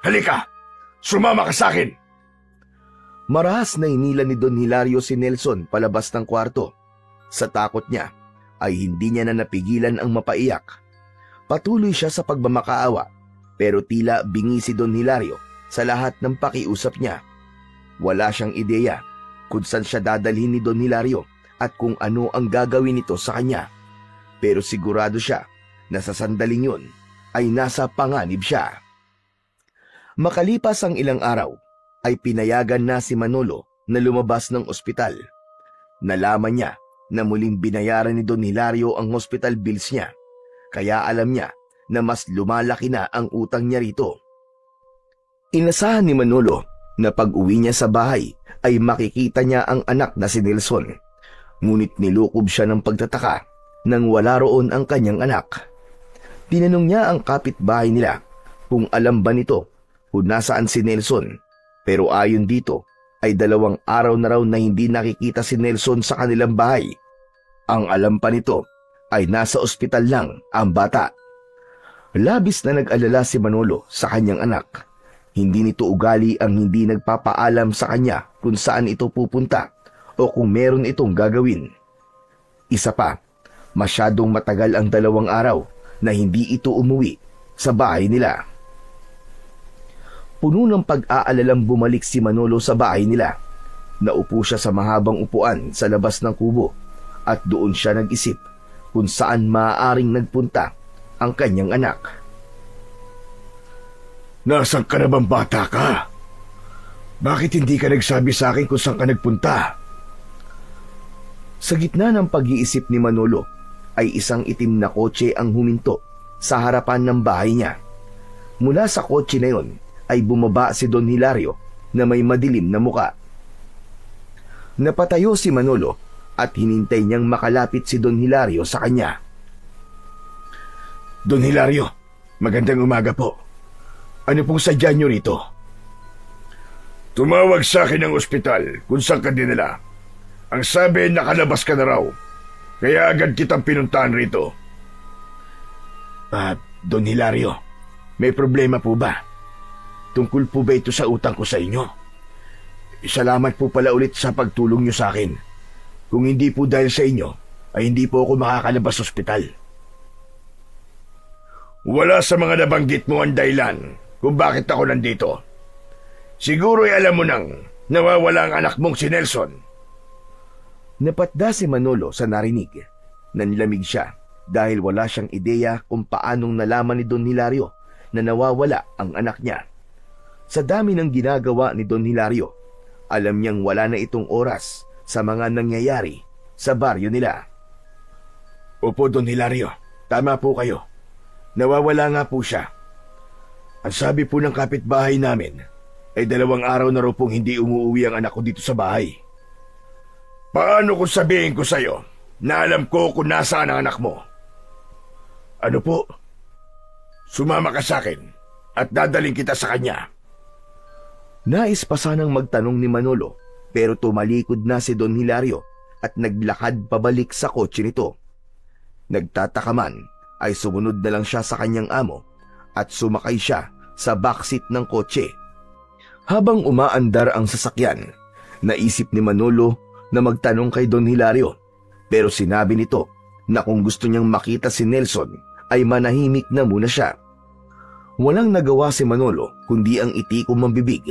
Halika, sumama ka sa akin. Marahas na hinila ni Don Hilario si Nelson palabas ng kwarto. Sa takot niya ay hindi niya na napigilan ang mapaiyak. Patuloy siya sa pagmamakaawa pero tila bingi si Don Hilario sa lahat ng pakiusap niya. Wala siyang ideya kung saan siya dadalhin ni Don Hilario at kung ano ang gagawin nito sa kanya. Pero sigurado siya na sa sandaling yun ay nasa panganib siya. Makalipas ang ilang araw ay pinayagan na si Manolo na lumabas ng ospital. Nalaman niya na muling binayaran ni Don Hilario ang hospital bills niya, kaya alam niya na mas lumalaki na ang utang niya rito. Inasahan ni Manolo na pag-uwi niya sa bahay ay makikita niya ang anak na si Nelson. Ngunit nilukob siya ng pagtataka nang wala roon ang kanyang anak. Tinanong niya ang kapitbahay nila kung alam ba nito kung nasaan si Nelson, pero ayon dito ay 2 araw na raw na hindi nakikita si Nelson sa kanilang bahay. Ang alam pa nito ay nasa ospital lang ang bata. Labis na nag-alala si Manolo sa kanyang anak. Hindi nito ugali ang hindi nagpapaalam sa kanya kung saan ito pupunta o kung meron itong gagawin. Isa pa, masyadong matagal ang 2 araw na hindi ito umuwi sa bahay nila. Puno ng pag-aalalang bumalik si Manolo sa bahay nila. Naupo siya sa mahabang upuan sa labas ng kubo at doon siya nag-isip kung saan maaaring nagpunta ang kanyang anak. Nasaan ka na bang bata ka? Bakit hindi ka nagsabi sa akin kung saan ka nagpunta? Sa gitna ng pag-iisip ni Manolo ay isang itim na kotse ang huminto sa harapan ng bahay niya. Mula sa kotse na yon ay bumaba si Don Hilario na may madilim na muka. Napatayo si Manolo at hinintay niyang makalapit si Don Hilario sa kanya. Don Hilario, magandang umaga po. Ano pong sadya niyo rito? Tumawag sa akin ng ospital kung saan ka dinala. Ang sabi, nakalabas ka na raw. Kaya agad kitang pinuntahan rito. Don Hilario, may problema po ba? Tungkol po ba ito sa utang ko sa inyo? Salamat po pala ulit sa pagtulong niyo sa akin. Kung hindi po dahil sa inyo, ay hindi po ako makakalabas sa ospital. Wala sa mga nabanggit mo ang dahilan kung bakit ako nandito. Siguro ay alam mo nang nawawala ang anak mong si Nelson. Napatda si Manolo sa narinig. Nanlamig siya dahil wala siyang ideya kung paanong nalaman ni Don Hilario na nawawala ang anak niya. Sa dami ng ginagawa ni Don Hilario, alam niyang wala na itong oras sa mga nangyayari sa baryo nila. Opo, Don Hilario. Tama po kayo. Nawawala nga po siya. Ang sabi po ng kapitbahay namin ay 2 araw na raw pong hindi umuwi ang anak ko dito sa bahay. Paano kung sabihin ko sa'yo na alam ko kung nasaan ang anak mo? Ano po? Sumama ka sa akin at dadaling kita sa kanya. Nais pa sanang magtanong ni Manolo pero tumalikod na si Don Hilario at naglakad pabalik sa kotse nito. Nagtataka man ay sumunod na lang siya sa kanyang amo at sumakay siya sa backseat ng kotse. Habang umaandar ang sasakyan, naisip ni Manolo na magtanong kay Don Hilario pero sinabi nito na kung gusto niyang makita si Nelson ay manahimik na muna siya. Walang nagawa si Manolo kundi ang itikom ang bibig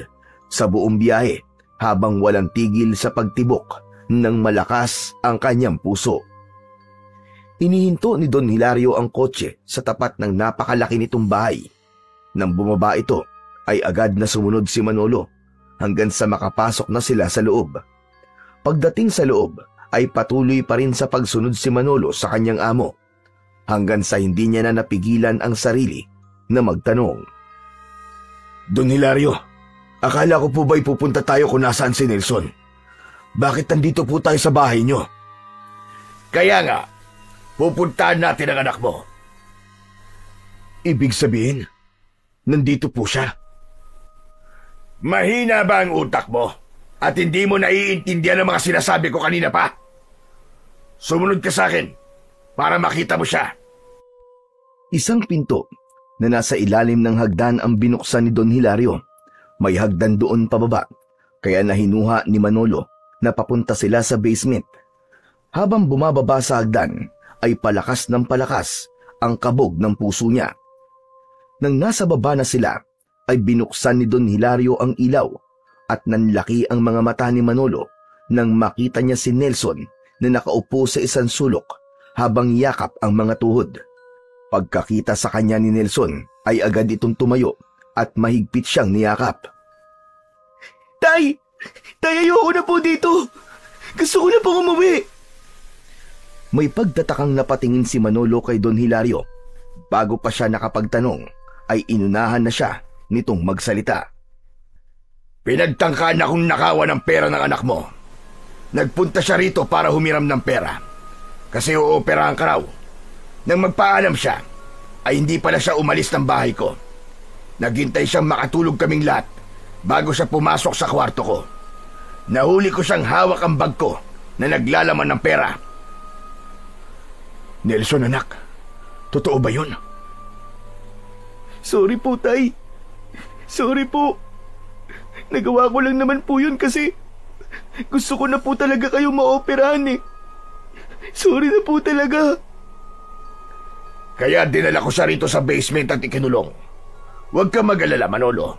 sa buong biyahe habang walang tigil sa pagtibok ng malakas ang kanyang puso. Inihinto ni Don Hilario ang kotse sa tapat ng napakalaki nitong bahay. Nang bumaba ito ay agad na sumunod si Manolo hanggang sa makapasok na sila sa loob. Pagdating sa loob ay patuloy pa rin sa pagsunod si Manolo sa kanyang amo hanggang sa hindi niya na napigilan ang sarili na magtanong. Don Hilario, akala ko po ba'y pupunta tayo kung nasaan si Nelson? Bakit nandito po tayo sa bahay niyo? Kaya nga, pupuntahan natin ang anak mo. Ibig sabihin, nandito po siya. Mahina ba ang utak mo? At hindi mo naiintindihan ang mga sinasabi ko kanina pa? Sumunod ka sa akin para makita mo siya. Isang pinto na nasa ilalim ng hagdan ang binuksan ni Don Hilario. May hagdan doon pababa, kaya nahinuha ni Manolo na papunta sila sa basement. Habang bumababa sa hagdan, ay palakas ng palakas ang kabog ng puso niya. Nang nasa baba na sila, ay binuksan ni Don Hilario ang ilaw at nanlaki ang mga mata ni Manolo nang makita niya si Nelson na nakaupo sa isang sulok habang yakap ang mga tuhod. Pagkakita sa kanya ni Nelson ay agad itong tumayo at mahigpit siyang niyakap. Tay! Tay, ayoko na po dito! Gusto ko na pong umuwi! May pagtatakang napatingin si Manolo kay Don Hilario. Bago pa siya nakapagtanong, ay inunahan na siya nitong magsalita. Pinagtangkaan akong nakawan ng pera ng anak mo. Nagpunta siya rito para humiram ng pera. Kasi uoperahan ka raw. Nang magpaalam siya, ay hindi pala siya umalis ng bahay ko. Naghintay siyang makatulog kaming lahat bago siya pumasok sa kwarto ko. Nahuli ko siyang hawak ang bag ko na naglalaman ng pera. Nelson, anak, totoo ba yun? Sorry po, Tay. Sorry po. Nagawa ko lang naman po yun kasi gusto ko na po talaga kayo maoperahan eh. Sorry na po talaga. Kaya dinala ko siya rito sa basement at ikinulong. Huwag ka mag-alala, Manolo.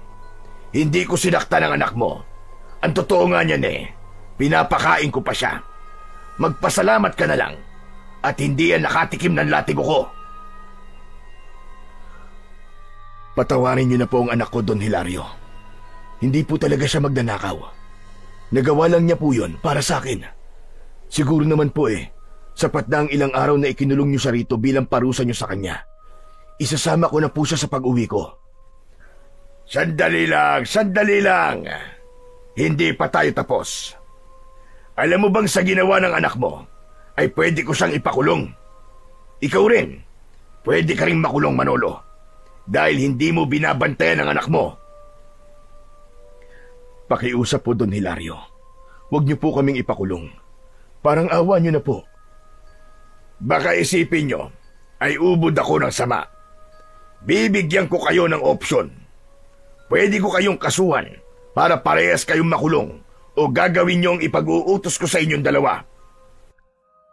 Hindi ko sinaktan ang anak mo. Ang totoo nga niyan pinapakain ko pa siya. Magpasalamat ka na lang at hindi yan nakatikim ng latigo ko. Patawarin niyo na po ang anak ko, Don Hilario. Hindi po talaga siya magnanakaw. Nagawa lang niya po yun para sa akin. Siguro naman po sapat na ang ilang araw na ikinulong niyo siya rito bilang parusa niyo sa kanya. Isasama ko na po siya sa pag-uwi ko. Sandali lang. Hindi pa tayo tapos. Alam mo bang sa ginawa ng anak mo, ay pwede ko siyang ipakulong. Ikaw rin, pwede ka rin makulong, Manolo. Dahil hindi mo binabantayan ang anak mo. Pakiusap po, Don Hilario. Huwag niyo po kaming ipakulong. Parang awa niyo na po. Baka isipin niyo ay ubod ako ng sama. Bibigyan ko kayo ng opsyon. Pwede ko kayong kasuhan para parehas kayong makulong o gagawin niyo ang ipag-uutos ko sa inyong dalawa.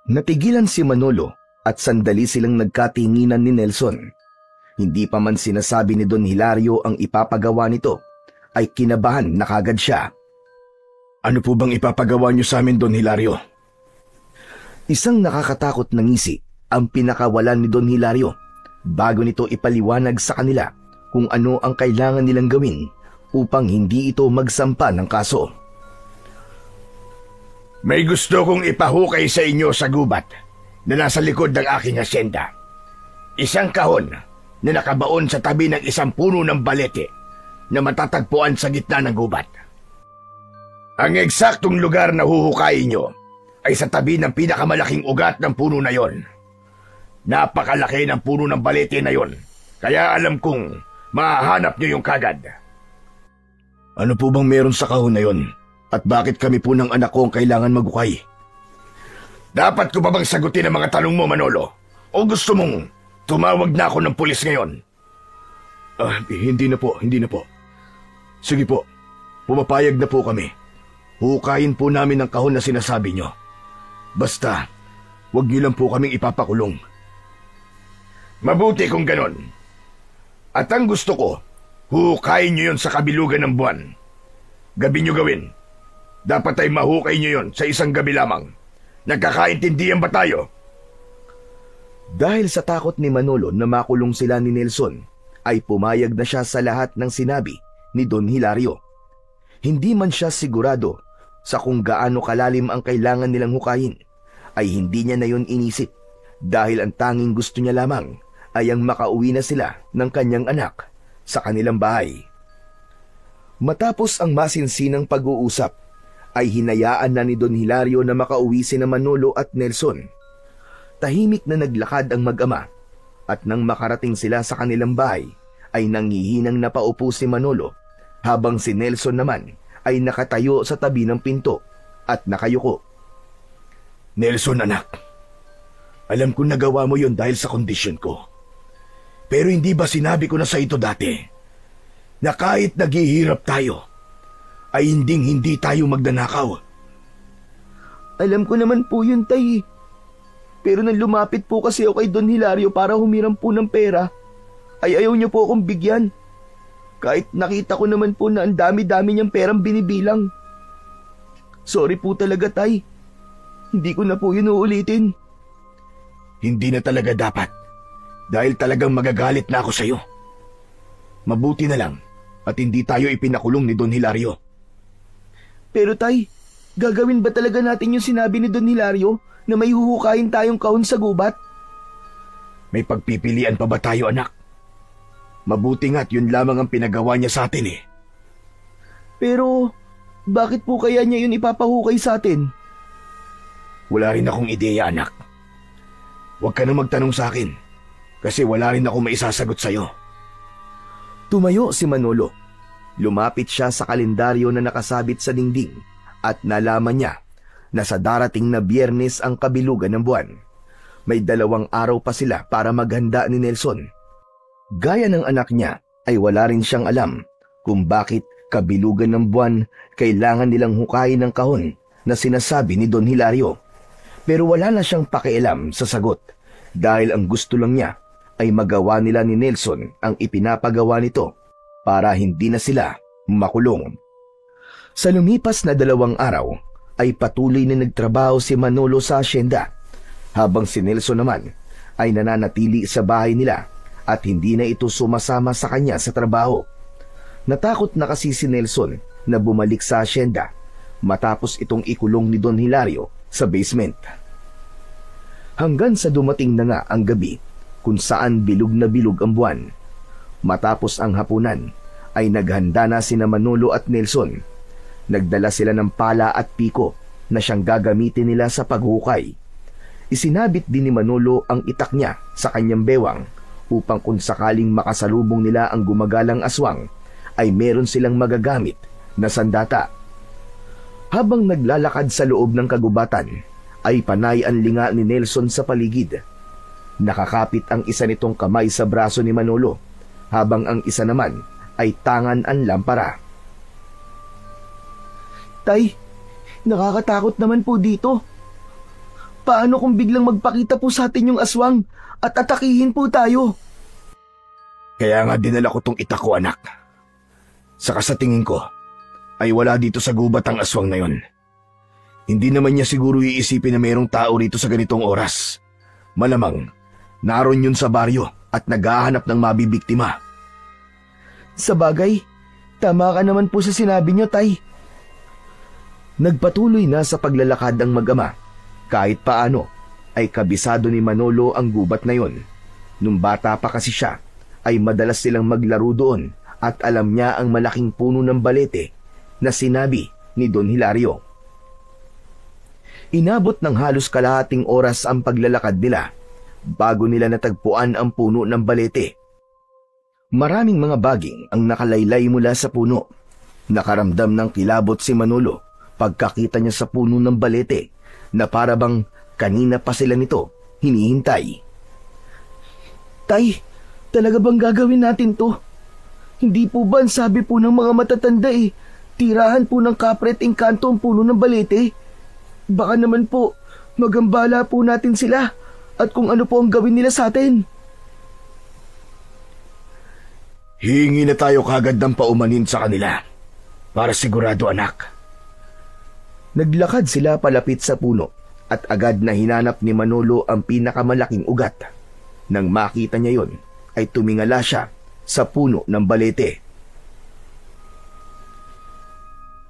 Natigilan si Manolo at sandali silang nagkatinginan ni Nelson. Hindi pa man sinasabi ni Don Hilario ang ipapagawa nito, ay kinabahan na kagad siya. Ano po bang ipapagawa niyo sa amin, Don Hilario? Isang nakakatakot na ngisi ang pinakawalan ni Don Hilario bago nito ipaliwanag sa kanila kung ano ang kailangan nilang gawin upang hindi ito magsampa ng kaso. May gusto kong ipahukay sa inyo sa gubat na nasa likod ng aking asyenda. Isang kahon na nakabaon sa tabi ng isang puno ng balete na matatagpuan sa gitna ng gubat. Ang eksaktong lugar na huhukayin nyo ay sa tabi ng pinakamalaking ugat ng puno na yon. Napakalaki ng puno ng balete na yon, kaya alam kong mahahanap nyo yung kagad. Ano po bang meron sa kahon na yon? At bakit kami po ng anak ko ang kailangan maghukay? Dapat ko ba bang sagutin ang mga tanong mo, Manolo? O gusto mong tumawag na ako ng pulis ngayon? Hindi na po. Sige po, pumapayag na po kami. Hukayin po namin ang kahon na sinasabi nyo. Basta, wag nyo lang po kaming ipapakulong. Mabuti kung ganon. At ang gusto ko, hukayin nyo yon sa kabilugan ng buwan. Gabi nyo gawin. Dapat ay mahukay nyo yon sa isang gabi lamang. Nagkakaintindihan ba tayo? Dahil sa takot ni Manolo na makulong sila ni Nelson, ay pumayag na siya sa lahat ng sinabi ni Don Hilario. Hindi man siya sigurado sa kung gaano kalalim ang kailangan nilang hukayin, ay hindi niya na yon inisip dahil ang tanging gusto niya lamang ay ang makauwi na sila ng kanyang anak sa kanilang bahay. Matapos ang masinsinang pag-uusap, ay hinayaan na ni Don Hilario na makauwi sina Manolo at Nelson. Tahimik na naglakad ang mag-ama at nang makarating sila sa kanilang bahay ay nangihinang napaupo si Manolo habang si Nelson naman ay nakatayo sa tabi ng pinto at nakayuko. Nelson anak, alam ko nagawa mo yon dahil sa kondisyon ko. Pero hindi ba sinabi ko na sa ito dati na kahit naghihirap tayo, ay hindi tayo magnanakaw? Alam ko naman po yun, Tay. Pero nang lumapit po kasi ako kay Don Hilario para humiram po ng pera, ay ayaw niyo po akong bigyan. Kahit nakita ko naman po na ang dami-dami niyang perang binibilang. Sorry po talaga, Tay. Hindi ko na po yun uulitin. Hindi na talaga dapat. Dahil talagang magagalit na ako sa iyo. Mabuti na lang at hindi tayo ipinakulong ni Don Hilario. Pero Tay, gagawin ba talaga natin yung sinabi ni Don Hilario na may huhukayin tayong kahon sa gubat? May pagpipilian pa ba tayo, anak? Mabuti nga't yun lamang ang pinagawa niya sa atin eh. Pero, bakit po kaya niya yun ipapahukay sa atin? Wala rin akong ideya, anak. Huwag ka na magtanong sa akin kasi wala rin akong maisasagot sa'yo. Tumayo si Manolo. Lumapit siya sa kalendaryo na nakasabit sa dingding at nalaman niya na sa darating na Biyernes ang kabilugan ng buwan. May 2 araw pa sila para maghanda ni Nelson. Gaya ng anak niya ay wala rin siyang alam kung bakit kabilugan ng buwan kailangan nilang hukayin ng kahon na sinasabi ni Don Hilario. Pero wala na siyang pakialam sa sagot dahil ang gusto lang niya ay magawa nila ni Nelson ang ipinapagawa nito para hindi na sila makulong. Sa lumipas na 2 araw ay patuloy na nagtrabaho si Manolo sa asyenda habang si Nelson naman ay nananatili sa bahay nila at hindi na ito sumasama sa kanya sa trabaho. Natakot na kasi si Nelson na bumalik sa asyenda matapos itong ikulong ni Don Hilario sa basement. Hanggang sa dumating na nga ang gabi kung saan bilog na bilog ang buwan. Matapos ang hapunan, ay naghanda na sina Manolo at Nelson. Nagdala sila ng pala at piko na siyang gagamitin nila sa paghukay. Isinabit din ni Manolo ang itak niya sa kanyang bewang upang kung sakaling makasalubong nila ang gumagalang aswang, ay meron silang magagamit na sandata. Habang naglalakad sa loob ng kagubatan, ay panay ang linga ni Nelson sa paligid. Nakakapit ang isa nitong kamay sa braso ni Manolo, habang ang isa naman ay tangan ang lampara. Tay, nakakatakot naman po dito. Paano kung biglang magpakita po sa atin yung aswang at atakihin po tayo? Kaya nga dinala ko tong itak ko, anak. Saka sa tingin ko, ay wala dito sa gubat ang aswang na yon. Hindi naman niya siguro iisipin na mayroong tao rito sa ganitong oras. Malamang, naroon yun sa baryo at naghahanap ng mabibiktima. Sa bagay, tama ka naman po sa sinabi niyo, Tay. Nagpatuloy na sa paglalakad ang mag-ama. Kahit paano ay kabisado ni Manolo ang gubat na yon. Nung bata pa kasi siya, ay madalas silang maglaro doon at alam niya ang malaking puno ng balete na sinabi ni Don Hilario. Inabot ng halos kalahating oras ang paglalakad nila bago nila natagpuan ang puno ng balete. Maraming mga baging ang nakalaylay mula sa puno. Nakaramdam ng kilabot si Manolo pagkakita niya sa puno ng balete na para bang kanina pa sila nito hinihintay. Tay, talaga bang gagawin natin to? Hindi po ba ang sabi po ng mga matatanda tirahan po ng kapre at engkanto ang puno ng balete? Baka naman po, magambala po natin sila at kung ano po ang gawin nila sa atin. Hingi na tayo kagad ng paumanin sa kanila. Para sigurado, anak. Naglakad sila palapit sa puno at agad na hinanap ni Manolo ang pinakamalaking ugat. Nang makita niya yon, ay tumingala siya sa puno ng balete.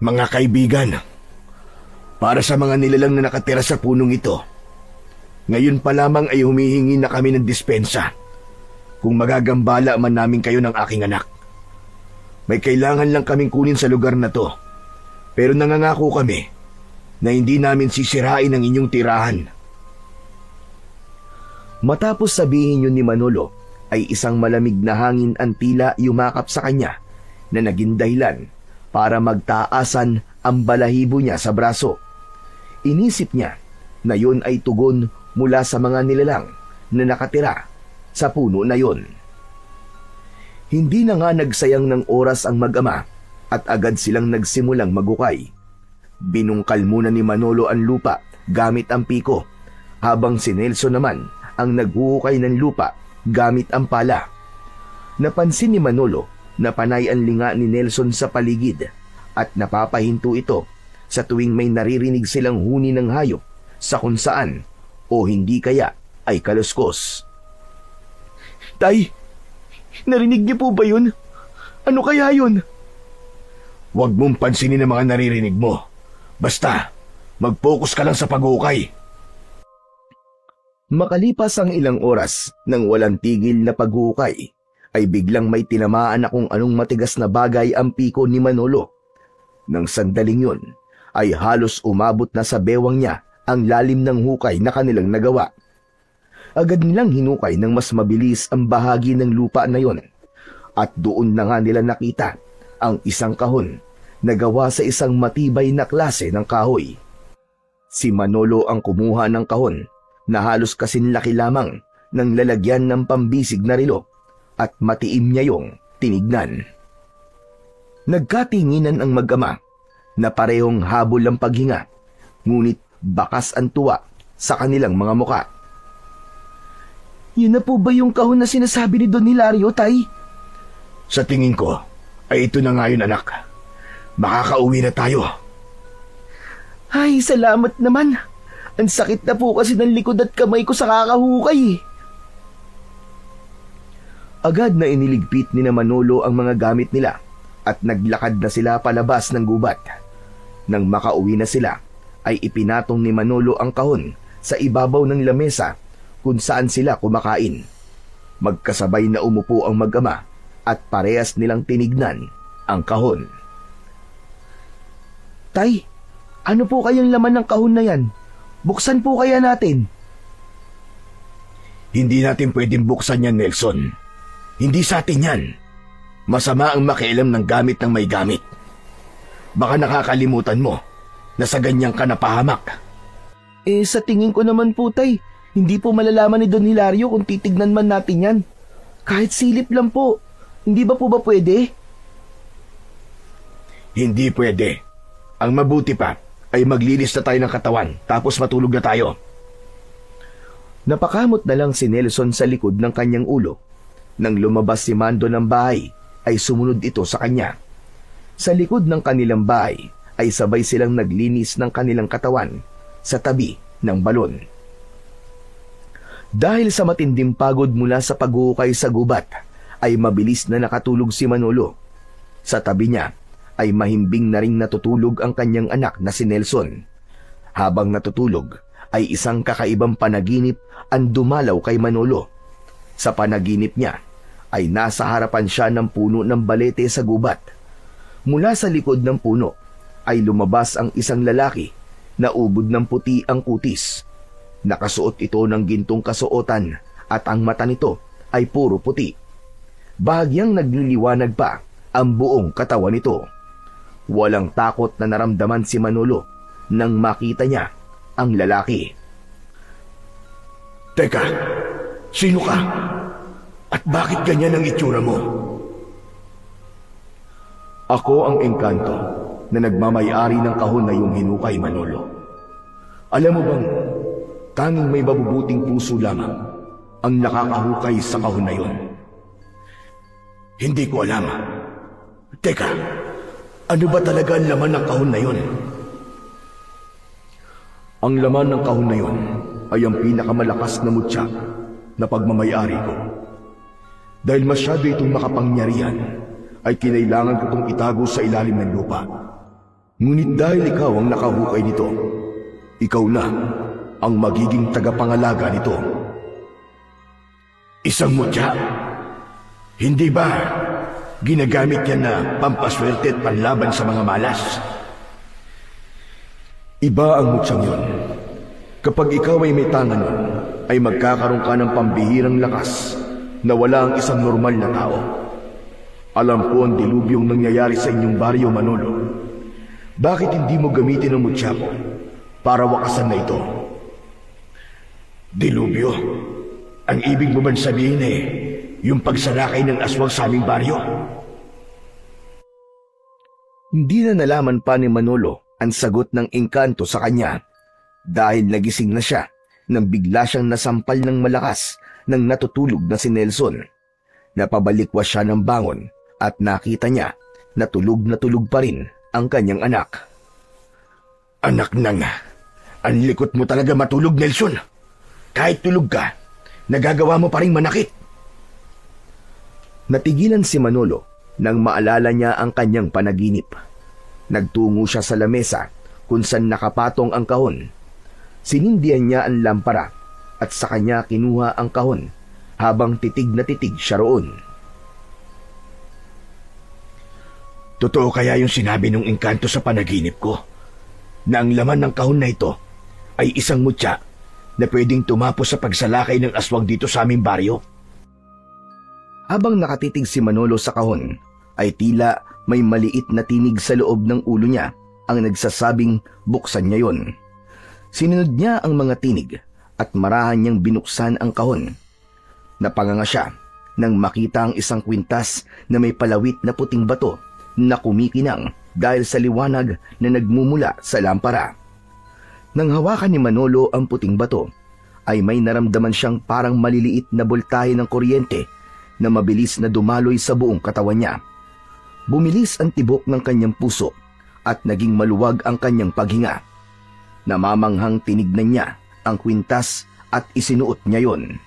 Mga kaibigan, para sa mga nilalang na nakatira sa punong ito, ngayon pa lamang ay humihingi na kami ng dispensa. Kung magagambala man namin kayo ng aking anak. May kailangan lang kaming kunin sa lugar na to. Pero nangangako kami na hindi namin sisirain ang inyong tirahan. Matapos sabihin yun ni Manolo, ay isang malamig na hangin ang tila yumakap sa kanya na naging dahilan para magtaasan ang balahibo niya sa braso. Inisip niya na yun ay tugon mula sa mga nilalang na nakatira sa puno na yon. Hindi na nga nagsayang ng oras ang mag-ama at agad silang nagsimulang magukay. Binungkal muna ni Manolo ang lupa gamit ang piko, habang si Nelson naman ang naghuhukay ng lupa gamit ang pala. Napansin ni Manolo na panay ang linga ni Nelson sa paligid at napapahinto ito sa tuwing may naririnig silang huni ng hayop sa kung saan o hindi kaya ay kaluskos. Tay, narinig niyo po ba yun? Ano kaya yun? Huwag mong pansinin ang mga naririnig mo. Basta, mag-focus ka lang sa paghukay. Makalipas ang ilang oras nang walang tigil na paghukay, ay biglang may tinamaan na kung anong matigas na bagay ang piko ni Manolo. Nang sandaling yun, ay halos umabot na sa bewang niya ang lalim ng hukay na kanilang nagawa. Agad nilang hinukay ng mas mabilis ang bahagi ng lupa na yon, at doon na nga nila nakita ang isang kahon na gawa sa isang matibay na klase ng kahoy. Si Manolo ang kumuha ng kahon na halos kasing laki lamang ng lalagyan ng pambisig na relo at matiim niya yung tinignan. Nagkatinginan ang mag-ama na parehong habol ang paghinga, ngunit bakas ang tuwa sa kanilang mga muka. Yun na po ba yung kahon na sinasabi ni Don Hilario, Tay? Sa tingin ko, ay ito na nga yun, anak. Makakauwi na tayo. Ay, salamat naman. Ang sakit na po kasi ng likod at kamay ko sa kakahukay. Agad na iniligpit ni Manolo ang mga gamit nila at naglakad na sila palabas ng gubat. Nang makauwi na sila, ay ipinatong ni Manolo ang kahon sa ibabaw ng lamesa kung saan sila kumakain. Magkasabay na umupo ang mag-ama at parehas nilang tinignan ang kahon. Tay, ano po kayang laman ng kahon na yan? Buksan po kaya natin? Hindi natin pwedeng buksan yan, Nelson. Hindi sa atin yan. Masama ang makialam ng gamit ng may gamit. Baka nakakalimutan mo na sa ganyan ka napahamak. Sa tingin ko naman po, Tay, hindi po malalaman ni Don Hilario kung titignan man natin yan. Kahit silip lang po. Hindi ba po ba pwede? Hindi pwede. Ang mabuti pa ay maglinis na tayo ng katawan tapos matulog na tayo. Napakamot na lang si Nelson sa likod ng kanyang ulo. Nang lumabas si Mando ng bahay, ay sumunod ito sa kanya. Sa likod ng kanilang bahay ay sabay silang naglinis ng kanilang katawan sa tabi ng balon. Dahil sa matinding pagod mula sa paghuhukay sa gubat, ay mabilis na nakatulog si Manolo. Sa tabi niya ay mahimbing na ring natutulog ang kanyang anak na si Nelson. Habang natutulog ay isang kakaibang panaginip ang dumalaw kay Manolo. Sa panaginip niya ay nasa harapan siya ng puno ng balete sa gubat. Mula sa likod ng puno ay lumabas ang isang lalaki na ubod ng puti ang kutis. Nakasuot ito ng gintong kasuotan at ang mata nito ay puro puti. Bahagyang nagliliwanag pa ang buong katawan nito. Walang takot na naramdaman si Manolo nang makita niya ang lalaki. Teka, sino ka? At bakit ganyan ang itsura mo? Ako ang engkanto na nagmamayari ng kahon na iyong hinukay, Manolo. Alam mo bang tanging may mabubuting puso lamang ang nakakahukay sa kahon na iyon? Hindi ko alam. Teka, ano ba talaga ang laman ng kahon na iyon? Ang laman ng kahon na iyon ay ang pinakamalakas na mutya na pagmamayari ko. Dahil masyado itong makapangyarihan, ay kinailangan ko itong itago sa ilalim ng lupa. Ngunit dahil ikaw ang nakahukay nito, ikaw na ang magiging tagapangalaga nito. Isang mutya? Hindi ba ginagamit yan na pampaswerte at panlaban sa mga malas? Iba ang mutyang yun. Kapag ikaw ay may tanga nun, ay magkakaroon ka ng pambihirang lakas na wala ang isang normal na tao. Alam ko ang dilubyong nangyayari sa inyong baryo, Manolo. Bakit hindi mo gamitin ang mutya mo para wakasan na ito? Dilubyo? Ang ibig mo man sabihin yung pagsalakay ng aswang sa aming baryo? Hindi na nalaman pa ni Manolo ang sagot ng engkanto sa kanya dahil nagising na siya nang bigla siyang nasampal ng malakas ng natutulog na si Nelson. Napabalikwas siya ng bangon at nakita niya na tulog pa rin ang kanyang anak. Anak nang, ang likot mo talaga matulog, Nelson. Kahit tulog ka, nagagawa mo pa rin manakit. Natigilan si Manolo nang maalala niya ang kanyang panaginip. Nagtungo siya sa lamesa kung saan nakapatong ang kahon. Sinindihan niya ang lampara at sa kanya kinuha ang kahon habang titig na titig siya roon. Totoo kaya yung sinabi ng engkanto sa panaginip ko na ang laman ng kahon na ito ay isang mutya na pwedeng tumapos sa pagsalakay ng aswang dito sa aming baryo? Habang nakatitig si Manolo sa kahon, ay tila may maliit na tinig sa loob ng ulo niya ang nagsasabing buksan niya yon. Sinunod niya ang mga tinig at marahan niyang binuksan ang kahon. Napanganga siya nang makita ang isang kwintas na may palawit na puting bato na kumikinang dahil sa liwanag na nagmumula sa lampara. Nang hawakan ni Manolo ang puting bato, ay may naramdaman siyang parang maliliit na boltahe ng kuryente na mabilis na dumaloy sa buong katawan niya. Bumilis ang tibok ng kanyang puso at naging maluwag ang kanyang paghinga. Namamanghang tinignan niya ang kwintas at isinuot niya yon.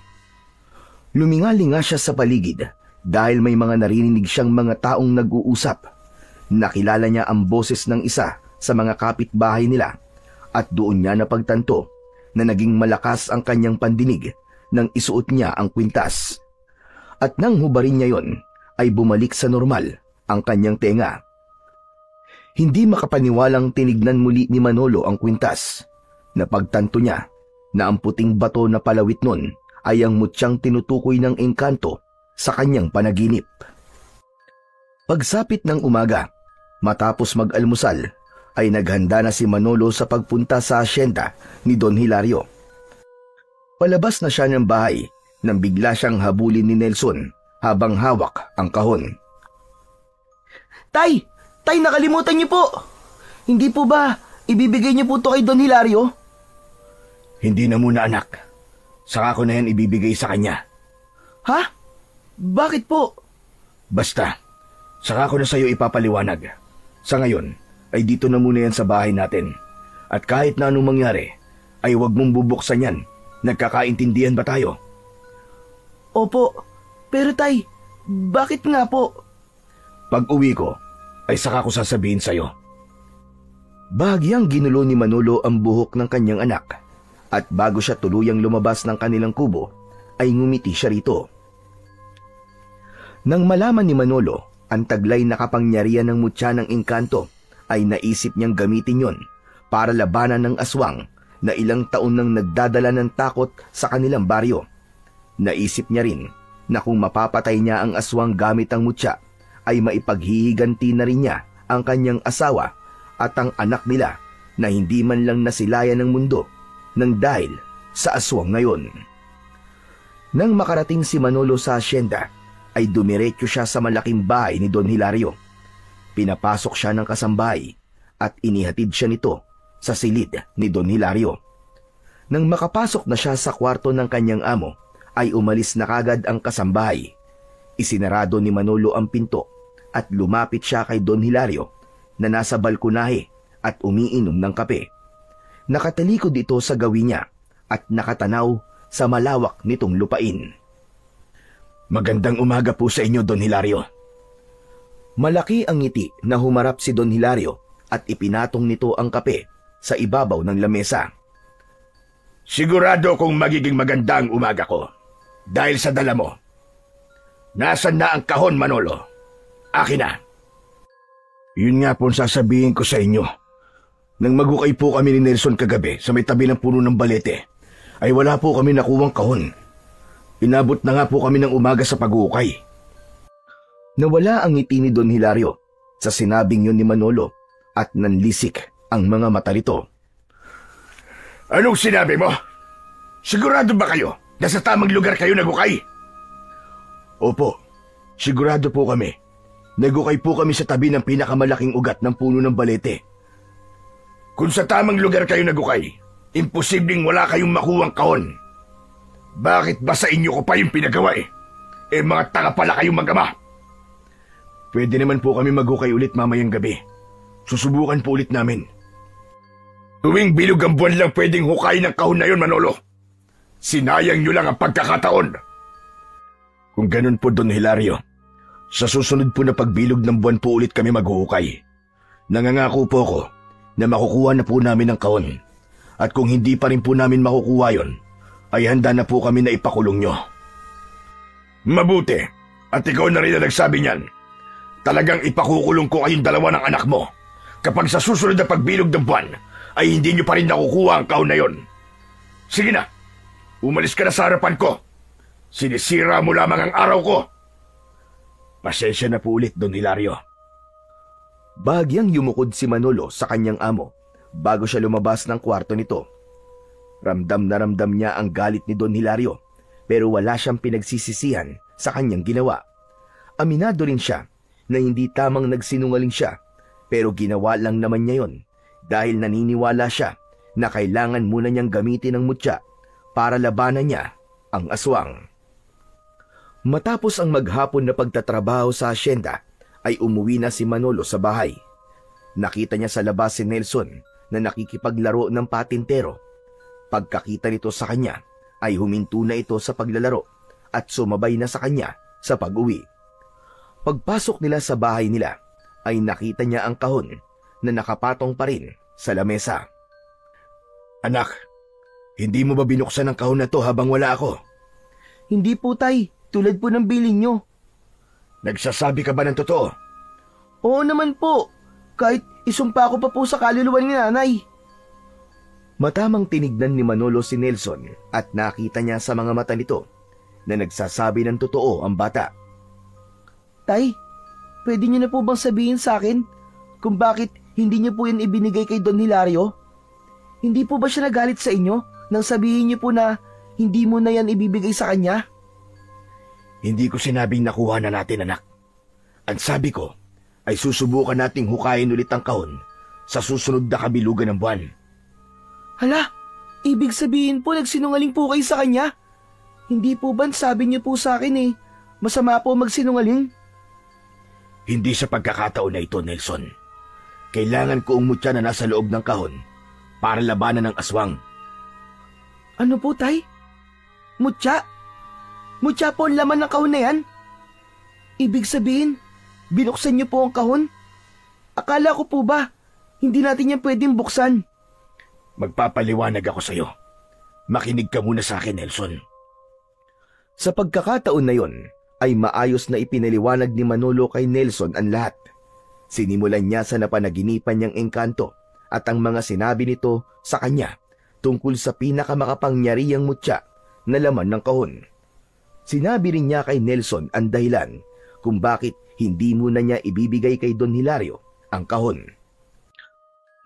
Lumingalinga siya sa paligid dahil may mga narinig siyang mga taong nag-uusap. Nakilala niya ang boses ng isa sa mga kapitbahay nila at doon niya napagtanto na naging malakas ang kanyang pandinig nang isuot niya ang kwintas. At nang hubarin niya yon, ay bumalik sa normal ang kanyang tenga. Hindi makapaniwalang tinignan muli ni Manolo ang kwintas. Napagtanto niya na ang puting bato na palawit nun ay ang mutyang tinutukoy ng engkanto sa kanyang panaginip. Pagsapit ng umaga, matapos mag-almusal, ay naghanda na si Manolo sa pagpunta sa asyenda ni Don Hilario. Palabas na siya ng bahay nang bigla siyang habulin ni Nelson habang hawak ang kahon. Tay! Tay, nakalimutan niyo po! Hindi po ba ibibigay niyo po to kay Don Hilario? Hindi na muna, anak. Saka ko na yan ibibigay sa kanya. Ha? Bakit po? Basta, saka ko na sa'yo ipapaliwanag. Sa ngayon, ay dito na muna yan sa bahay natin. At kahit na anong mangyari, ay huwag mong bubuksan yan. Nagkakaintindihan ba tayo? Opo, pero tay, bakit nga po? Pag uwi ko, ay saka ko sasabihin sa'yo. Bahagyang ginulo ni Manolo ang buhok ng kanyang anak at bago siya tuluyang lumabas ng kanilang kubo, ay ngumiti siya rito. Nang malaman ni Manolo ang taglay na kapangyarihan ng mutya ng engkanto, ay naisip niyang gamitin yon para labanan ng aswang na ilang taon nang nagdadala ng takot sa kanilang baryo. Naisip niya rin na kung mapapatay niya ang aswang gamit ang mutya, ay maipaghihiganti na rin niya ang kanyang asawa at ang anak nila na hindi man lang nasilayan ng mundo nang dahil sa aswang ngayon. Nang makarating si Manolo sa asyenda, ay dumiretso siya sa malaking bahay ni Don Hilario. Pinapasok siya ng kasambahay at inihatid siya nito sa silid ni Don Hilario. Nang makapasok na siya sa kwarto ng kanyang amo, ay umalis na kagad ang kasambahay. Isinarado ni Manolo ang pinto at lumapit siya kay Don Hilario na nasa balkonahe at umiinom ng kape. Nakatalikod ito sa gawin niya at nakatanaw sa malawak nitong lupain. Magandang umaga po sa inyo, Don Hilario. Malaki ang ngiti na humarap si Don Hilario at ipinatong nito ang kape sa ibabaw ng lamesa. Sigurado kong magiging maganda ang umaga ko dahil sa dala mo. Nasaan na ang kahon, Manolo? Akin na. Yun nga po ang sasabihin ko sa inyo. Nang magukay po kami ni Nelson kagabi sa may tabi ng puno ng balete, ay wala po kami nakuwang kahon. Inabot na nga po kami ng umaga sa pag-uukay. Nawala ang ngiti ni Don Hilario sa sinabing yun ni Manolo at nanlisik ang mga mata nito. Anong sinabi mo? Sigurado ba kayo na sa tamang lugar kayo nagukay? Opo, sigurado po kami. Nagukay po kami sa tabi ng pinakamalaking ugat ng puno ng balete. Kung sa tamang lugar kayo nagukay, imposibleng wala kayong makuwang kahon. Bakit ba sa inyo ko pa yung pinagawa eh? Eh mga tanga pala kayong mag-ama. Pwede naman po kami magukay ulit mamayang gabi. Susubukan po ulit namin. Tuwing bilog ang buwan lang pwedeng hukayin ng kahon na yun, Manolo. Sinayang nyo lang ang pagkakataon. Kung ganun po, Don Hilario, sa susunod po na pagbilog ng buwan po ulit kami maghuhukay. Nangangako po ako na makukuha na po namin ang kahon. At kung hindi pa rin po namin makukuha yon, ay handa na po kami na ipakulong nyo. Mabuti, at ikaw na rin na nagsabi niyan. Talagang ipakukulong ko kayong dalawa ng anak mo kapag sa susunod na pagbilog ng buwan ay hindi nyo pa rin nakukuha ang kahon na yon. Sige na, umalis ka na sa harapan ko. Sinisira mo lamang ang araw ko. Pasensya na po ulit, Don Hilario. Bahagyang yumukod si Manolo sa kanyang amo bago siya lumabas ng kwarto nito. Ramdam na ramdam niya ang galit ni Don Hilario pero wala siyang pinagsisisihan sa kanyang ginawa. Aminado rin siya na hindi tamang nagsinungaling siya pero ginawa lang naman niya yon dahil naniniwala siya na kailangan muna niyang gamitin ang mutya para labanan niya ang aswang. Matapos ang maghapon na pagtatrabaho sa asyenda, ay umuwi na si Manolo sa bahay. Nakita niya sa labas si Nelson na nakikipaglaro ng patintero. Pagkakita nito sa kanya, ay huminto na ito sa paglalaro at sumabay na sa kanya sa pag-uwi. Pagpasok nila sa bahay nila, ay nakita niya ang kahon na nakapatong pa rin sa lamesa. Anak, hindi mo ba binuksan ang kahon na to habang wala ako? Hindi po tay, tulad po ng bilin nyo. Nagsasabi ka ba ng totoo? Oo naman po, kahit isumpa ko pa po sa kaluluwa ni nanay. Matamang tinignan ni Manolo si Nelson at nakita niya sa mga mata nito na nagsasabi ng totoo ang bata. Tay, pwede niyo na po bang sabihin sa akin kung bakit hindi niyo po yan ibinigay kay Don Hilario? Hindi po ba siya nagalit sa inyo nang sabihin niyo po na hindi mo na yan ibibigay sa kanya? Hindi ko sinabing nakuha na natin, anak. Ang sabi ko ay susubukan nating hukayin ulit ang kahon sa susunod na kabilugan ng buwan. Hala, ibig sabihin po nagsinungaling po kayo sa kanya? Hindi po ba sabi niyo po sa akin masama po magsinungaling? Hindi sa pagkakataon na ito, Nelson. Kailangan ko ang mutya na nasa loob ng kahon para labanan ng aswang. Ano po, Tay? Mutya? Mutya po ang laman ng kahon na yan? Ibig sabihin, binuksan niyo po ang kahon? Akala ko po ba, hindi natin yan pwedeng buksan? Magpapaliwanag ako sa'yo. Makinig ka muna sa akin, Nelson. Sa pagkakataon na yon, ay maayos na ipinaliwanag ni Manolo kay Nelson ang lahat. Sinimulan niya sa napanaginipan niyang engkanto at ang mga sinabi nito sa kanya tungkol sa pinakamakapangyarihang mutya na laman ng kahon. Sinabi rin niya kay Nelson ang dahilan kung bakit hindi muna niya ibibigay kay Don Hilario ang kahon.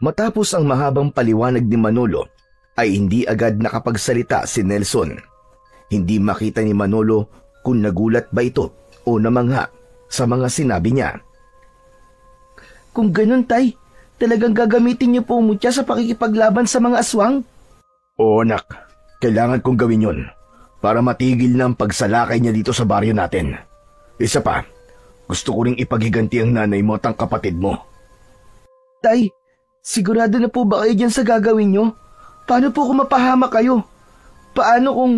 Matapos ang mahabang paliwanag ni Manolo, ay hindi agad nakapagsalita si Nelson. Hindi makita ni Manolo kung nagulat ba ito o namangha sa mga sinabi niya. Kung ganun, Tay, talagang gagamitin niyo po ang mutya sa pakikipaglaban sa mga aswang? Oo, anak. Kailangan kong gawin yon para matigil na ang pagsalakay niya dito sa baryo natin. Isa pa, gusto ko ring ipaghiganti ang nanay mo at ang kapatid mo. Tay, sigurado na po ba kayo dyan sa gagawin niyo? Paano po kung mapahamak kayo? Paano kung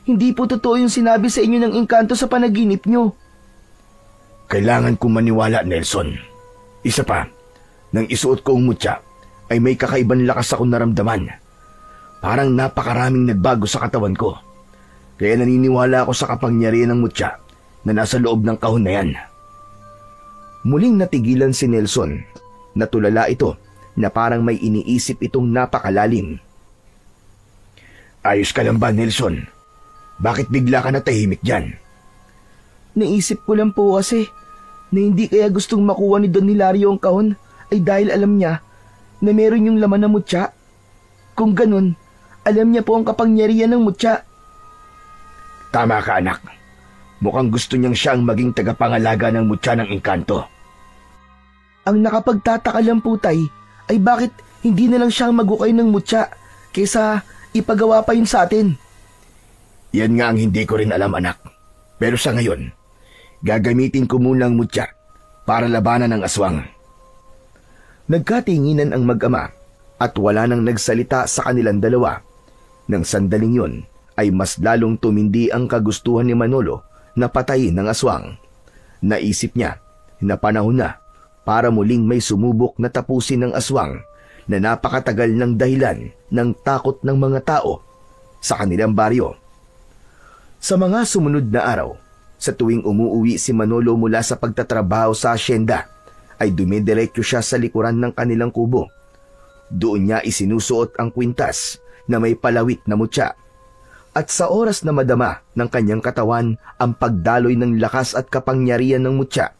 hindi po totoo yung sinabi sa inyo ng engkanto sa panaginip niyo? Kailangan kong maniwala, Nelson. Isa pa, nang isuot ko ang mutya, ay may kakaibang lakas akong naramdaman. Parang napakaraming nagbago sa katawan ko. Kaya naniniwala ako sa kapangyarihan ng mutya na nasa loob ng kahon na yan. Muling natigilan si Nelson. Natulala ito na parang may iniisip itong napakalalim. Ayos ka lang ba, Nelson? Bakit bigla ka natahimik dyan? Naisip ko lang po kasi na hindi kaya gustong makuha ni Don Hilario ang kahon ay dahil alam niya na meron yung laman ng mutya. Kung ganun, alam niya po ang kapangyarihan ng mutya. Tama ka, anak. Mukhang gusto niyang siya ang maging tagapangalaga ng mutya ng engkanto. Ang nakapagtataka lang po, Tay, ay bakit hindi na lang siya magukay ng mutya kaysa ipagawa pa yun sa atin. Yan nga ang hindi ko rin alam, anak. Pero sa ngayon, gagamitin ko muna ang mutya para labanan ng aswang. Nagkatinginan ang mag-ama at wala nang nagsalita sa kanilang dalawa. Nang sandaling yon ay mas lalong tumindi ang kagustuhan ni Manolo na patayin ng aswang. Naisip niya na panahon na para muling may sumubok na tapusin ng aswang na napakatagal ng dahilan ng takot ng mga tao sa kanilang baryo. Sa mga sumunod na araw, sa tuwing umuuwi si Manolo mula sa pagtatrabaho sa asyenda, ay dumidiretso siya sa likuran ng kanilang kubo. Doon niya isinusuot ang kwintas na may palawit na mutya. At sa oras na madama ng kanyang katawan ang pagdaloy ng lakas at kapangyarihan ng mutya,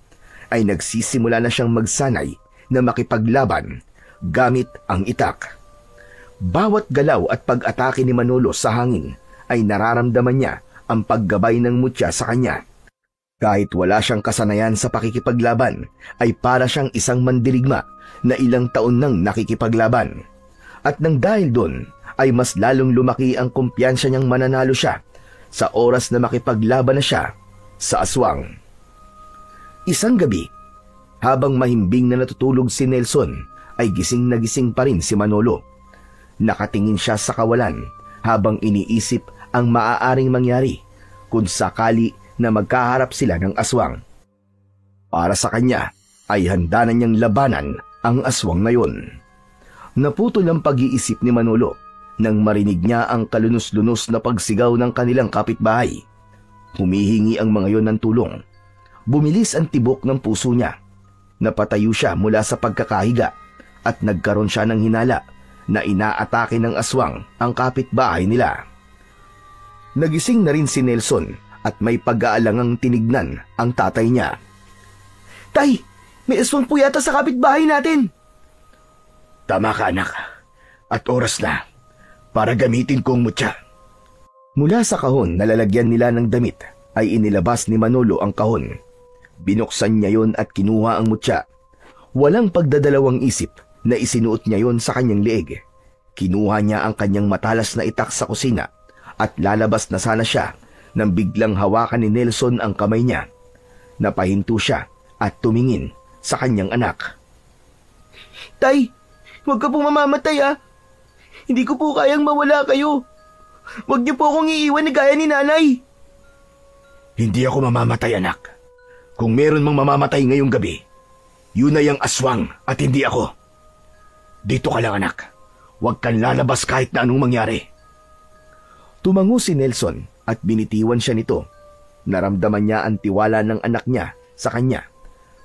ay nagsisimula na siyang magsanay na makipaglaban gamit ang itak. Bawat galaw at pag-atake ni Manolo sa hangin ay nararamdaman niya ang paggabay ng mutya sa kanya. Kahit wala siyang kasanayan sa pakikipaglaban, ay para siyang isang mandirigma na ilang taon nang nakikipaglaban. At nang dahil doon, ay mas lalong lumaki ang kumpiyansa niyang mananalo siya sa oras na makipaglaban na siya sa aswang. Isang gabi, habang mahimbing na natutulog si Nelson, ay gising na gising pa rin si Manolo. Nakatingin siya sa kawalan habang iniisip ang maaaring mangyari kung sakali na magkaharap sila ng aswang. Para sa kanya ay handa na niyang labanan ang aswang na yon. Naputol ang pag-iisip ni Manolo nang marinig niya ang kalunos-lunos na pagsigaw ng kanilang kapitbahay. Humihingi ang mga yon ng tulong. Bumilis ang tibok ng puso niya. Napatayo siya mula sa pagkakahiga at nagkaroon siya ng hinala na inaatake ng aswang ang kapitbahay nila. Nagising na rin si Nelson at may pag-aalangang tinignan ang tatay niya. Tay, may aswang po yata sa kapitbahay natin. Tama ka, anak. At oras na para gamitin ko ang mutya. Mula sa kahon na lalagyan nila ng damit ay inilabas ni Manolo ang kahon. Binuksan niya yon at kinuha ang mutya. Walang pagdadalawang isip na isinuot niya yon sa kanyang leeg. Kinuha niya ang kanyang matalas na itak sa kusina at lalabas na sana siya nang biglang hawakan ni Nelson ang kamay niya. Napahinto siya at tumingin sa kanyang anak. Tay, huwag ka pong mamamatay ah. Hindi ko po kayang mawala kayo. Huwag niyo po akong iiwan na gaya ni nanay. Hindi ako mamamatay, anak. Kung meron mang mamamatay ngayong gabi, yun ay ang aswang at hindi ako. Dito ka lang, anak. Huwag kang lalabas kahit na anong mangyari. Tumango si Nelson at binitiwan siya nito. Naramdaman niya ang tiwala ng anak niya sa kanya,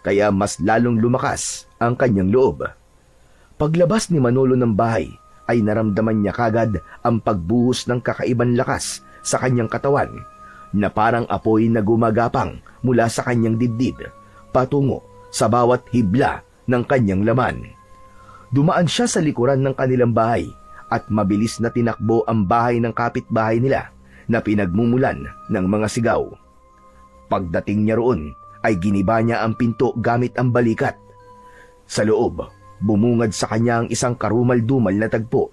kaya mas lalong lumakas ang kanyang loob. Paglabas ni Manolo ng bahay, ay naramdaman niya kagad ang pagbuhos ng kakaibang lakas sa kanyang katawan na parang apoy na gumagapang mula sa kanyang dibdib patungo sa bawat hibla ng kanyang laman. Dumaan siya sa likuran ng kanilang bahay at mabilis na tinakbo ang bahay ng kapitbahay nila na pinagmumulan ng mga sigaw. Pagdating niya roon ay giniba niya ang pinto gamit ang balikat. Sa loob, bumungad sa kanya ang isang karumal-dumal na tagpo.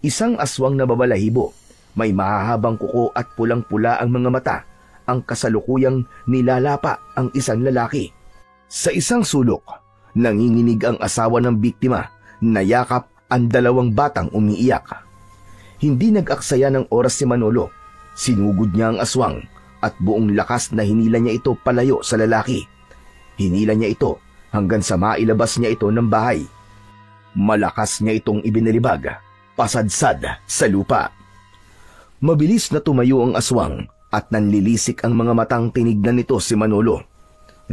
Isang aswang na babalahibo, may mahahabang kuko at pulang-pula ang mga mata, ang kasalukuyang nilalapa ang isang lalaki. Sa isang sulok, nanginginig ang asawa ng biktima, nayakap ang dalawang batang umiiyak. Hindi nag-aksaya ng oras si Manolo. Sinugod niya ang aswang at buong lakas na hinila niya ito palayo sa lalaki. Hinila niya ito hanggang sa mailabas niya ito ng bahay. Malakas niya itong ibinalibag, pasadsad sa lupa. Mabilis na tumayo ang aswang at nanlilisik ang mga matang tinignan nito si Manolo.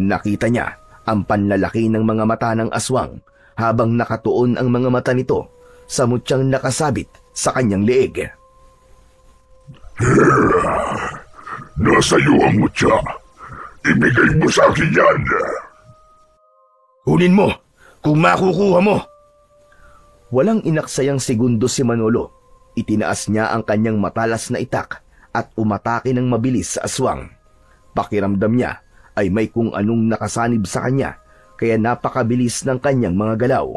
Nakita niya ang panlalaki ng mga mata ng aswang habang nakatuon ang mga mata nito sa mutyang nakasabit sa kanyang leeg. Nasa iyo ang mutya. Ibigay mo sa akin yan. Kunin mo kung makukuha mo. Walang inaksayang segundo si Manolo. Itinaas niya ang kanyang matalas na itak at umatake ng mabilis sa aswang. Pakiramdam niya ay may kung anong nakasanib sa kanya, kaya napakabilis ng kanyang mga galaw.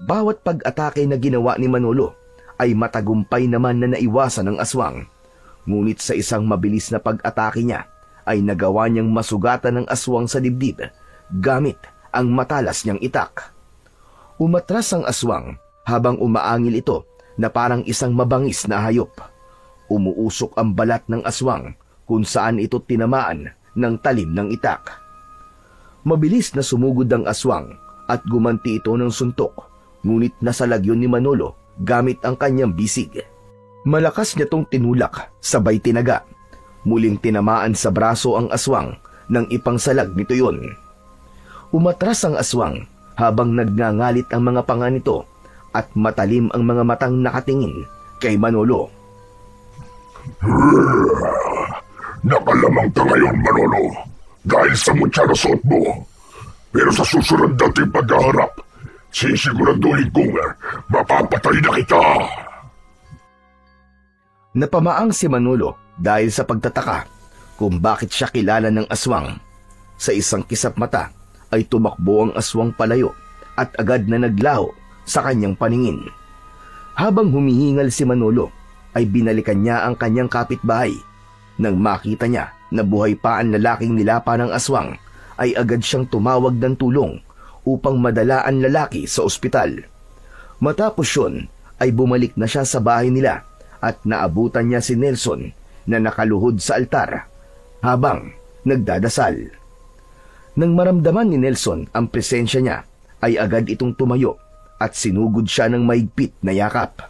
Bawat pag-atake na ginawa ni Manolo ay matagumpay naman na naiwasan ng aswang. Ngunit sa isang mabilis na pag-atake niya ay nagawa niyang masugatan ng aswang sa dibdib gamit ang matalas niyang itak. Umatras ang aswang habang umaangil ito na parang isang mabangis na hayop. Umuusok ang balat ng aswang kung saan ito tinamaan ng talim ng itak. Mabilis na sumugod ang aswang at gumanti ito ng suntok, ngunit nasalagyon ni Manolo gamit ang kanyang bisig. Malakas niya tong tinulak, sabay tinaga. Muling tinamaan sa braso ang aswang nang ipangsalag nito yun. Umatras ang aswang habang nagngangalit ang mga panga nito at matalim ang mga matang nakatingin kay Manolo. Nakalamang ka ngayon, Manolo, dahil sa mutya na suot mo. Pero sa susunod nating paghaharap, sisiguraduhin kong mapapatay na kita. Napamaang si Manolo dahil sa pagtataka kung bakit siya kilala ng aswang. Sa isang kisap mata ay tumakbo ang aswang palayo at agad na naglaho sa kanyang paningin. Habang humihingal si Manolo ay binalikan niya ang kanyang kapitbahay. Nang makita niya na buhay pa ang lalaking nilapa ng aswang ay agad siyang tumawag ng tulong upang madala ang lalaki sa ospital. Matapos yun ay bumalik na siya sa bahay nila at naabutan niya si Nelson na nakaluhod sa altar habang nagdadasal. Nang maramdaman ni Nelson ang presensya niya, ay agad itong tumayo at sinugod siya ng mahigpit na yakap.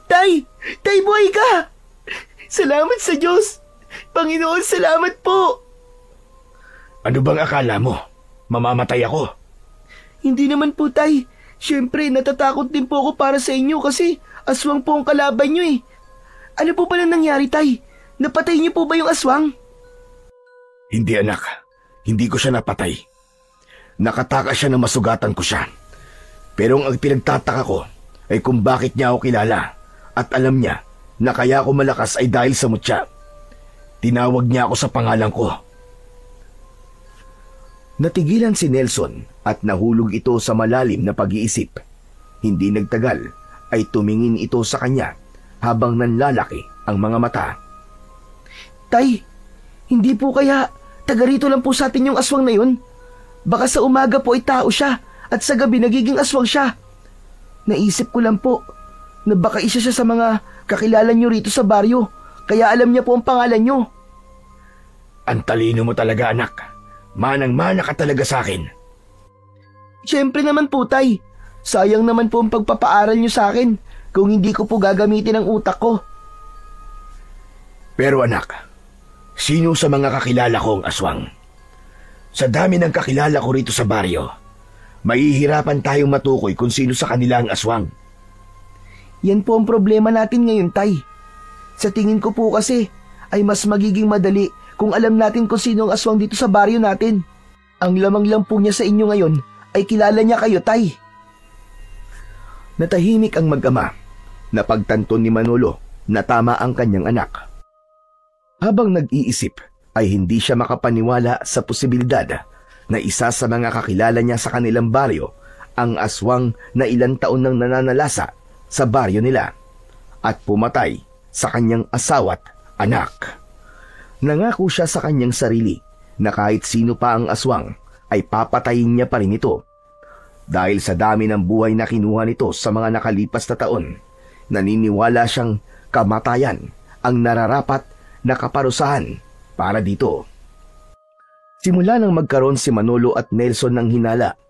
Tay! Tay, buhay ka! Salamat sa Diyos! Panginoon, salamat po! Ano bang akala mo? Mamamatay ako? Hindi naman po, Tay. Siyempre, natatakot din po ako para sa inyo kasi aswang po ang kalaban nyo eh. Ano po ba nangyari, Tay? Napatay niyo po ba yung aswang? Hindi, anak. Hindi ko siya napatay. Nakataka siya na masugatan ko siya. Pero ang pinagtataka ko ay kung bakit niya ako kilala at alam niya na kaya ako malakas ay dahil sa mutya. Tinawag niya ako sa pangalan ko. Natigilan si Nelson at nahulog ito sa malalim na pag-iisip. Hindi nagtagal ay tumingin ito sa kanya habang nanlalaki ang mga mata. Tay, hindi po kaya taga rito lang po sa atin yung aswang na yun? Baka sa umaga po ay tao siya at sa gabi nagiging aswang siya. Naisip ko lang po na baka isa siya sa mga kakilala niyo rito sa baryo, kaya alam niya po ang pangalan niyo. Ang talino mo talaga, anak. Manang-mana ka talaga sa akin. Siyempre naman po, Tay. Sayang naman po ang pagpapaaral niyo sa akin kung hindi ko po gagamitin ang utak ko. Pero anak, sino sa mga kakilala ko ang aswang? Sa dami ng kakilala ko rito sa baryo, mahihirapan tayong matukoy kung sino sa kanila ang aswang. Yan po ang problema natin ngayon, Tay. Sa tingin ko po kasi ay mas magiging madali kung alam natin kung sino ang aswang dito sa baryo natin. Ang lamang lang po niya sa inyo ngayon ay kilala niya kayo, Tay. Natahimik ang mag-ama na pagtanto ni Manolo na tama ang kanyang anak. Habang nag-iisip ay hindi siya makapaniwala sa posibilidad na isa sa mga kakilala niya sa kanilang baryo ang aswang na ilang taon nang nananalasa sa baryo nila at pumatay sa kanyang asawa't anak. Nangako siya sa kanyang sarili na kahit sino pa ang aswang ay papatayin niya pa rin ito. Dahil sa dami ng buhay na kinuha nito sa mga nakalipas na taon, naniniwala siyang kamatayan ang nararapat na kaparusahan para dito. Simula nang magkaroon si Manolo at Nelson ng hinala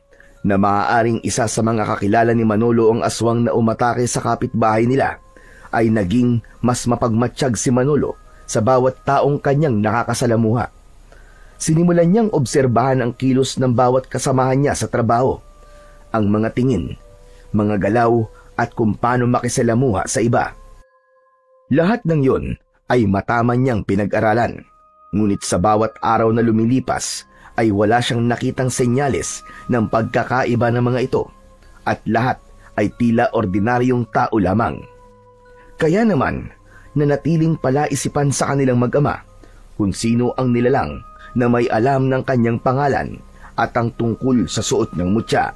na maaaring isa sa mga kakilala ni Manolo ang aswang na umatake sa kapitbahay nila, ay naging mas mapagmatsyag si Manolo sa bawat taong kanyang nakakasalamuha. Sinimulan niyang obserbahan ang kilos ng bawat kasamahan niya sa trabaho, ang mga tingin, mga galaw at kung paano makisalamuha sa iba. Lahat ng yon ay matama niyang pinag-aralan, ngunit sa bawat araw na lumilipas ay wala siyang nakitang senyales ng pagkakaiba ng mga ito at lahat ay tila ordinaryong tao lamang. Kaya naman, nanatiling palaisipan sa kanilang mag-ama kung sino ang nilalang na may alam ng kanyang pangalan at ang tungkol sa suot ng mutya.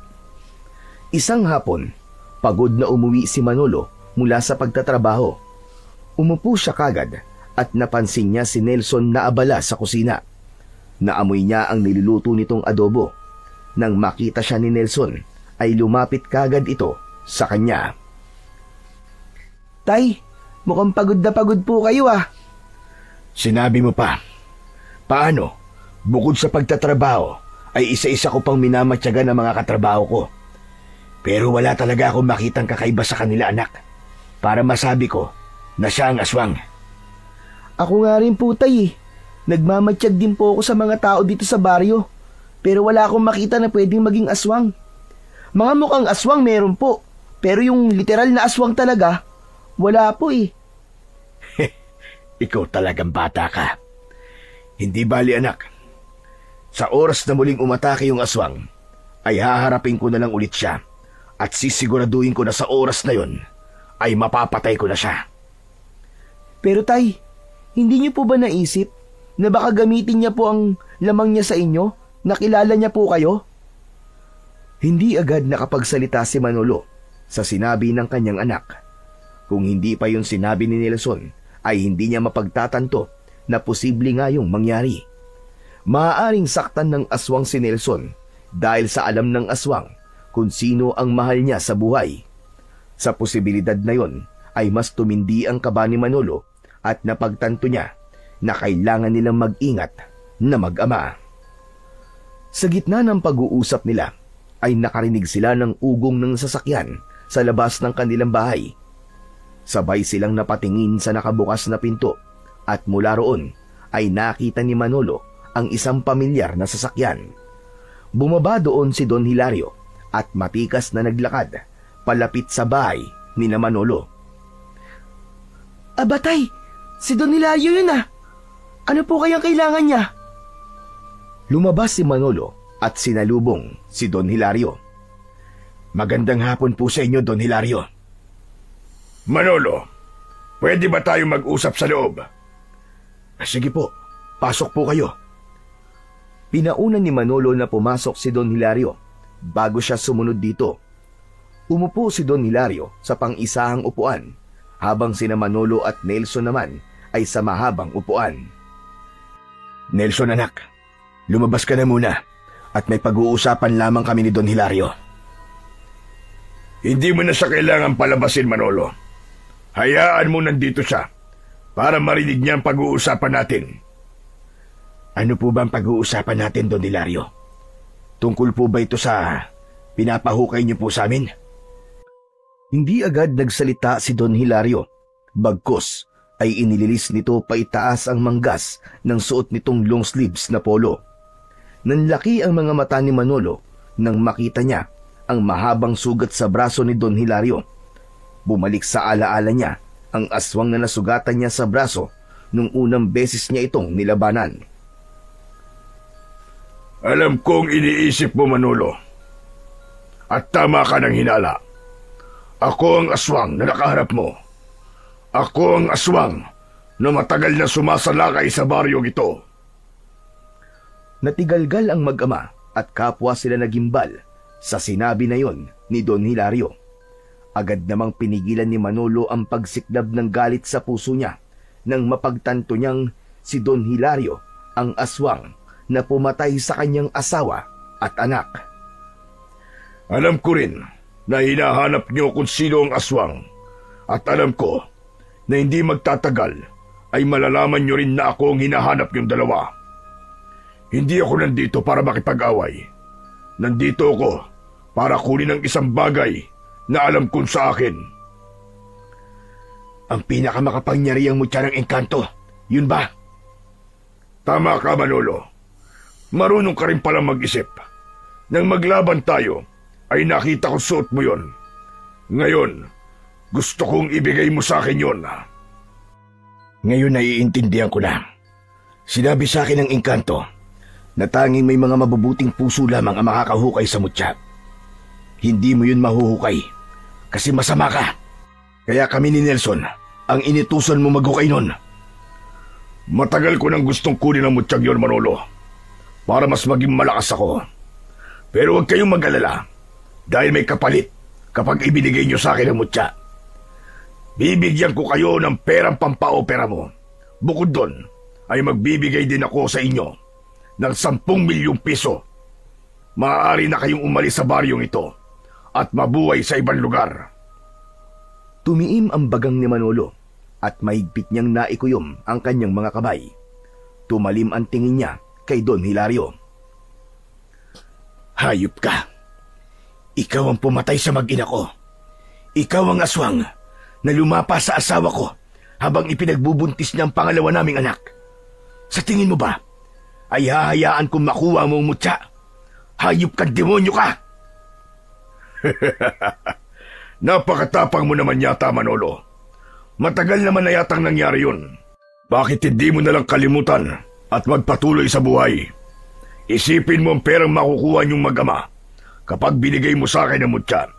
Isang hapon, pagod na umuwi si Manolo mula sa pagtatrabaho. Umupo siya kagad at napansin niya si Nelson na abala sa kusina. Naamoy niya ang niluluto nitong adobo. Nang makita siya ni Nelson, ay lumapit kagad ito sa kanya. Tay, mukhang pagod na pagod po kayo ah. Sinabi mo pa. Paano? Bukod sa pagtatrabaho, ay isa-isa ko pang minamatyagan ng mga katrabaho ko. Pero wala talaga akong makitang kakaiba sa kanila, anak, para masabi ko na siya ang aswang. Ako nga rin po, Tay. Nagmamatsyag din po ako sa mga tao dito sa baryo, pero wala akong makita na pwedeng maging aswang. Mga mukhang aswang meron po, pero yung literal na aswang talaga, wala po eh. Ikaw talagang bata ka. Hindi bali, anak. Sa oras na muling umatake yung aswang, ay haharapin ko na lang ulit siya at sisiguraduhin ko na sa oras na yon ay mapapatay ko na siya. Pero Tay, hindi niyo po ba naisip na baka gamitin niya po ang lamang niya sa inyo? Nakilala niya po kayo? Hindi agad nakapagsalita si Manolo sa sinabi ng kanyang anak. Kung hindi pa yun sinabi ni Nelson, ay hindi niya mapagtatanto na posible nga yung mangyari. Maaaring saktan ng aswang si Nelson dahil sa alam ng aswang kung sino ang mahal niya sa buhay. Sa posibilidad na yon ay mas tumindi ang kaba ni Manolo at napagtanto niya na kailangan nilang mag-ingat na mag-ama. Sa gitna ng pag-uusap nila ay nakarinig sila ng ugong ng sasakyan sa labas ng kanilang bahay. Sabay silang napatingin sa nakabukas na pinto at mula roon ay nakita ni Manolo ang isang pamilyar na sasakyan. Bumaba doon si Don Hilario at matikas na naglakad palapit sa bahay ni Manolo. Abatay, si Don Hilario yun ah. Ano po kayang kailangan niya? Lumabas si Manolo at sinalubong si Don Hilario. Magandang hapon po sa inyo, Don Hilario. Manolo, pwede ba tayo mag-usap sa loob? Sige po, pasok po kayo. Pinauna ni Manolo na pumasok si Don Hilario bago siya sumunod dito. Umupo si Don Hilario sa pang-isahang upuan habang sina Manolo at Nelson naman ay sa mahabang upuan. Nelson, anak, lumabas ka na muna at may pag-uusapan lamang kami ni Don Hilario. Hindi mo na siya kailangan palabasin, Manolo. Hayaan mo nandito siya para marinig niya ang pag-uusapan natin. Ano po ba ang pag-uusapan natin, Don Hilario? Tungkol po ba ito sa pinapahukay niyo po sa amin? Hindi agad nagsalita si Don Hilario. Bagkus ay inililis nito paitaas ang manggas ng suot nitong long sleeves na polo. Nanlaki ang mga mata ni Manolo nang makita niya ang mahabang sugat sa braso ni Don Hilario. Bumalik sa alaala niya ang aswang na nasugatan niya sa braso nung unang beses niya itong nilabanan. Alam kong iniisip mo, Manolo. At tama ka ng hinala. Ako ang aswang na nakaharap mo. Ako ang aswang na matagal na sumasalakay sa baryong ito. Natigalgal ang mag-ama at kapwa sila nagimbal sa sinabi na yon ni Don Hilario. Agad namang pinigilan ni Manolo ang pagsiklab ng galit sa puso niya nang mapagtanto niyang si Don Hilario ang aswang na pumatay sa kanyang asawa at anak. Alam ko rin na hinahanap niyo kung sino ang aswang at alam ko na hindi magtatagal ay malalaman niyo rin na ako ang hinahanap niyong dalawa. Hindi ako nandito para makipag-away. Nandito ako para kunin ang isang bagay na alam kong sa akin. Ang pinakamakapangyarihang mutya ng engkanto, yun ba? Tama ka, Manolo. Marunong ka rin palang mag-isip. Nang maglaban tayo, ay nakita ko suot mo yon. Ngayon, gusto kong ibigay mo sa akin yon. Ngayon naiintindihan ko na. Sinabi sa akin ng engkanto na tanging may mga mabubuting puso lamang ang makakahukay sa mutya. Hindi mo yun mahuhukay kasi masama ka. Kaya kami ni Nelson ang inutusan mo maghukay nun. Matagal ko nang gustong kunin ang mutyag yon, Manolo, para mas maging malakas ako. Pero huwag kayong mag-alala dahil may kapalit kapag ibinigay niyo sa akin ang mutya. Bibigyan ko kayo ng perang pampaopera mo. Bukod doon, ay magbibigay din ako sa inyo ng 10 milyong piso. Maaari na kayong umalis sa baryong ito at mabuhay sa ibang lugar. Tumiim ang bagang ni Manolo at mahigpit niyang naikuyom ang kanyang mga kamay. Tumalim ang tingin niya kay Don Hilario. Hayop ka. Ikaw ang pumatay sa mag-ina ko. Ikaw ang aswang na lumapa sa asawa ko habang ipinagbubuntis niya ang pangalawa naming anak. Sa tingin mo ba, ay hahayaan kong makuha mo ang mutya? Hayop ka, demonyo ka! Napakatapang mo naman yata, Manolo. Matagal naman na yatang nangyari yun. Bakit hindi mo nalang kalimutan at magpatuloy sa buhay? Isipin mo ang perang makukuha niyong mag-ama kapag binigay mo sa akin ang mutya.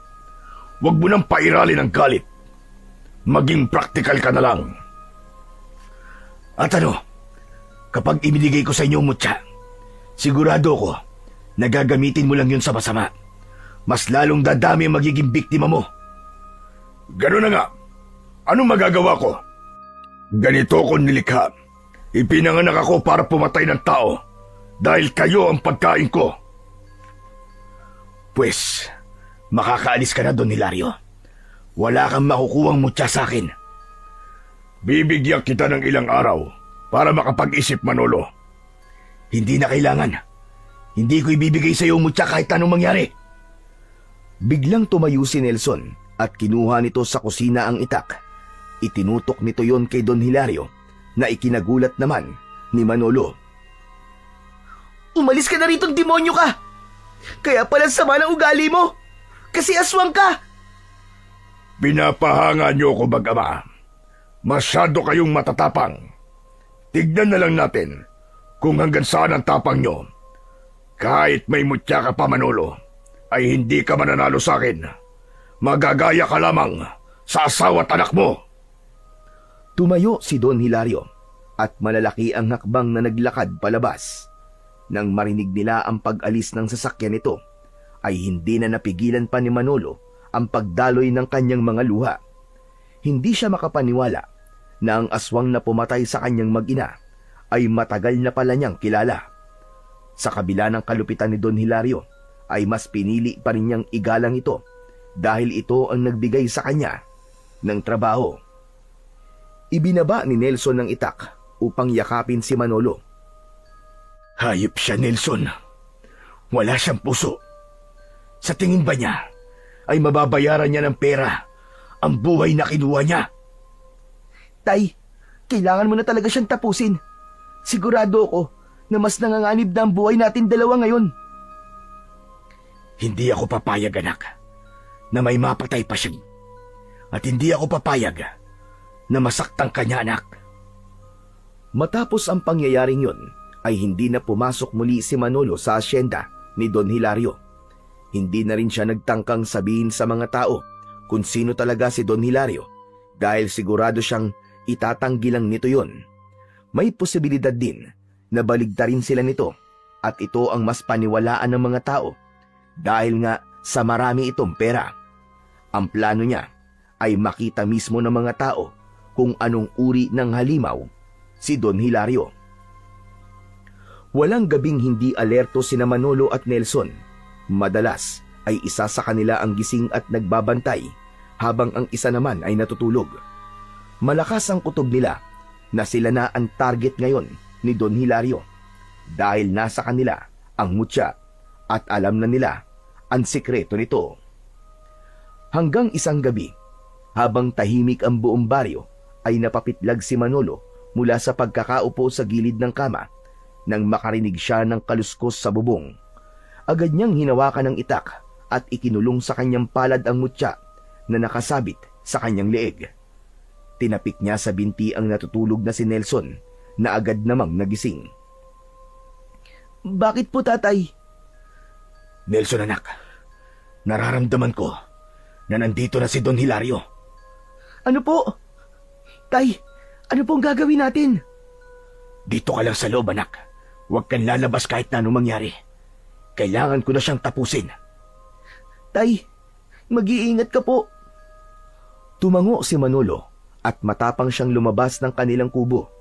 Huwag mo nang pairalin ang galit. Maging praktikal ka na lang. At ano, kapag ibinigay ko sa inyo ang mutya, sigurado ko na gagamitin mo lang yun sa masama. Mas lalong dadami ang magiging biktima mo. Gano'n na nga. Anong magagawa ko? Ganito ko nilikha. Ipinanganak ako para pumatay ng tao dahil kayo ang pagkain ko. Pues, makakaalis ka na, Don Hilario. Wala kang makukuhang mutya sa akin. Bibigyan kita ng ilang araw para makapag-isip, Manolo. Hindi na kailangan. Hindi ko ibibigay sa iyo ang mutya kahit anong mangyari. Biglang tumayo si Nelson at kinuha nito sa kusina ang itak. Itinutok nito yon kay Don Hilario na ikinagulat naman ni Manolo. Umalis ka na rito, demonyo ka! Kaya pala sama ng ugali mo! Kasi aswang ka! Pinapahanga niyo ko, mag-ama. Masyado kayong matatapang. Tignan na lang natin kung hanggang saan ang tapang niyo. Kahit may mutya ka pa, Manolo, ay hindi ka mananalo sa akin. Magagaya ka lamang sa asawa at anak mo. Tumayo si Don Hilario at malalaki ang hakbang na naglakad palabas. Nang marinig nila ang pag-alis ng sasakyan nito, ay hindi na napigilan pa ni Manolo ang pagdaloy ng kanyang mga luha. Hindi siya makapaniwala na ang aswang na pumatay sa kanyang mag-ina ay matagal na pala niyang kilala. Sa kabila ng kalupitan ni Don Hilario, ay mas pinili pa rin niyang igalang ito dahil ito ang nagbigay sa kanya ng trabaho. Ibinaba ni Nelson ang itak upang yakapin si Manolo. Hayop siya, Nelson. Wala siyang puso. Sa tingin ba niya ay mababayaran niya ng pera ang buhay na kinuha niya? Tay, kailangan mo na talaga siyang tapusin. Sigurado ako na mas nanganganib na ang buhay natin dalawa ngayon. Hindi ako papayag, anak, na may mapatay pa siya. At hindi ako papayag na masaktan ka niya, anak. Matapos ang pangyayaring yun, ay hindi na pumasok muli si Manolo sa asyenda ni Don Hilario. Hindi na rin siya nagtangkang sabihin sa mga tao kung sino talaga si Don Hilario dahil sigurado siyang itatanggi lang nito yun. May posibilidad din na baligtarin sila nito at ito ang mas paniwalaan ng mga tao dahil nga sa marami itong pera. Ang plano niya ay makita mismo ng mga tao kung anong uri ng halimaw si Don Hilario. Walang gabing hindi alerto sina Manolo at Nelson. Madalas ay isa sa kanila ang gising at nagbabantay habang ang isa naman ay natutulog. Malakas ang kutob nila na sila na ang target ngayon ni Don Hilario dahil nasa kanila ang mutya at alam na nila ang sikreto nito. Hanggang isang gabi, habang tahimik ang buong baryo, ay napapitlag si Manolo mula sa pagkakaupo sa gilid ng kama nang makarinig siya ng kaluskos sa bubong. Agad niyang hinawakan ng itak at ikinulong sa kanyang palad ang mutya na nakasabit sa kanyang leeg. Tinapik niya sa binti ang natutulog na si Nelson na agad namang nagising. Bakit po, tatay? Nelson, anak, nararamdaman ko na nandito na si Don Hilario. Ano po? Tay, ano pong gagawin natin? Dito ka lang sa loob, anak. Huwag kang lalabas kahit na anong mangyari. Kailangan ko na siyang tapusin. Tay, mag-iingat ka po. Tumango si Manolo at matapang siyang lumabas ng kanilang kubo.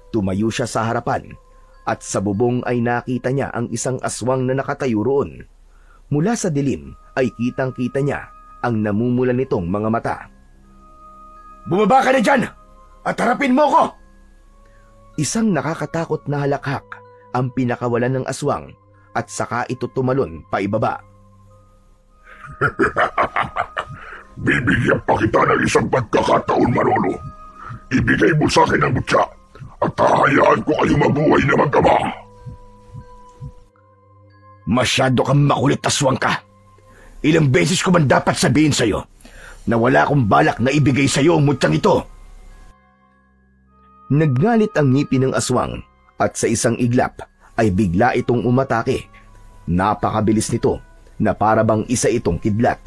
Tumayo siya sa harapan at sa bubong ay nakita niya ang isang aswang na nakatayo roon. Mula sa dilim ay kitang-kita niya ang namumulan nitong mga mata. Bumaba ka na dyan at harapin mo ko! Isang nakakatakot na halakhak ang pinakawalan ng aswang at saka ito tumalon paibaba. Bibigyan pa kita ng isang pagkakataon, Manolo. Ibigay mo sa akin ang mutya at hahayaan ko kayo mabuhay na magkama. Masyado kang makulit, aswang ka. Ilang beses ko man dapat sabihin sa'yo na wala akong balak na ibigay sa'yo ang mutyang ito. Nagngalit ang ngipin ng aswang at sa isang iglap ay bigla itong umatake. Napakabilis nito na parabang isa itong kidlat.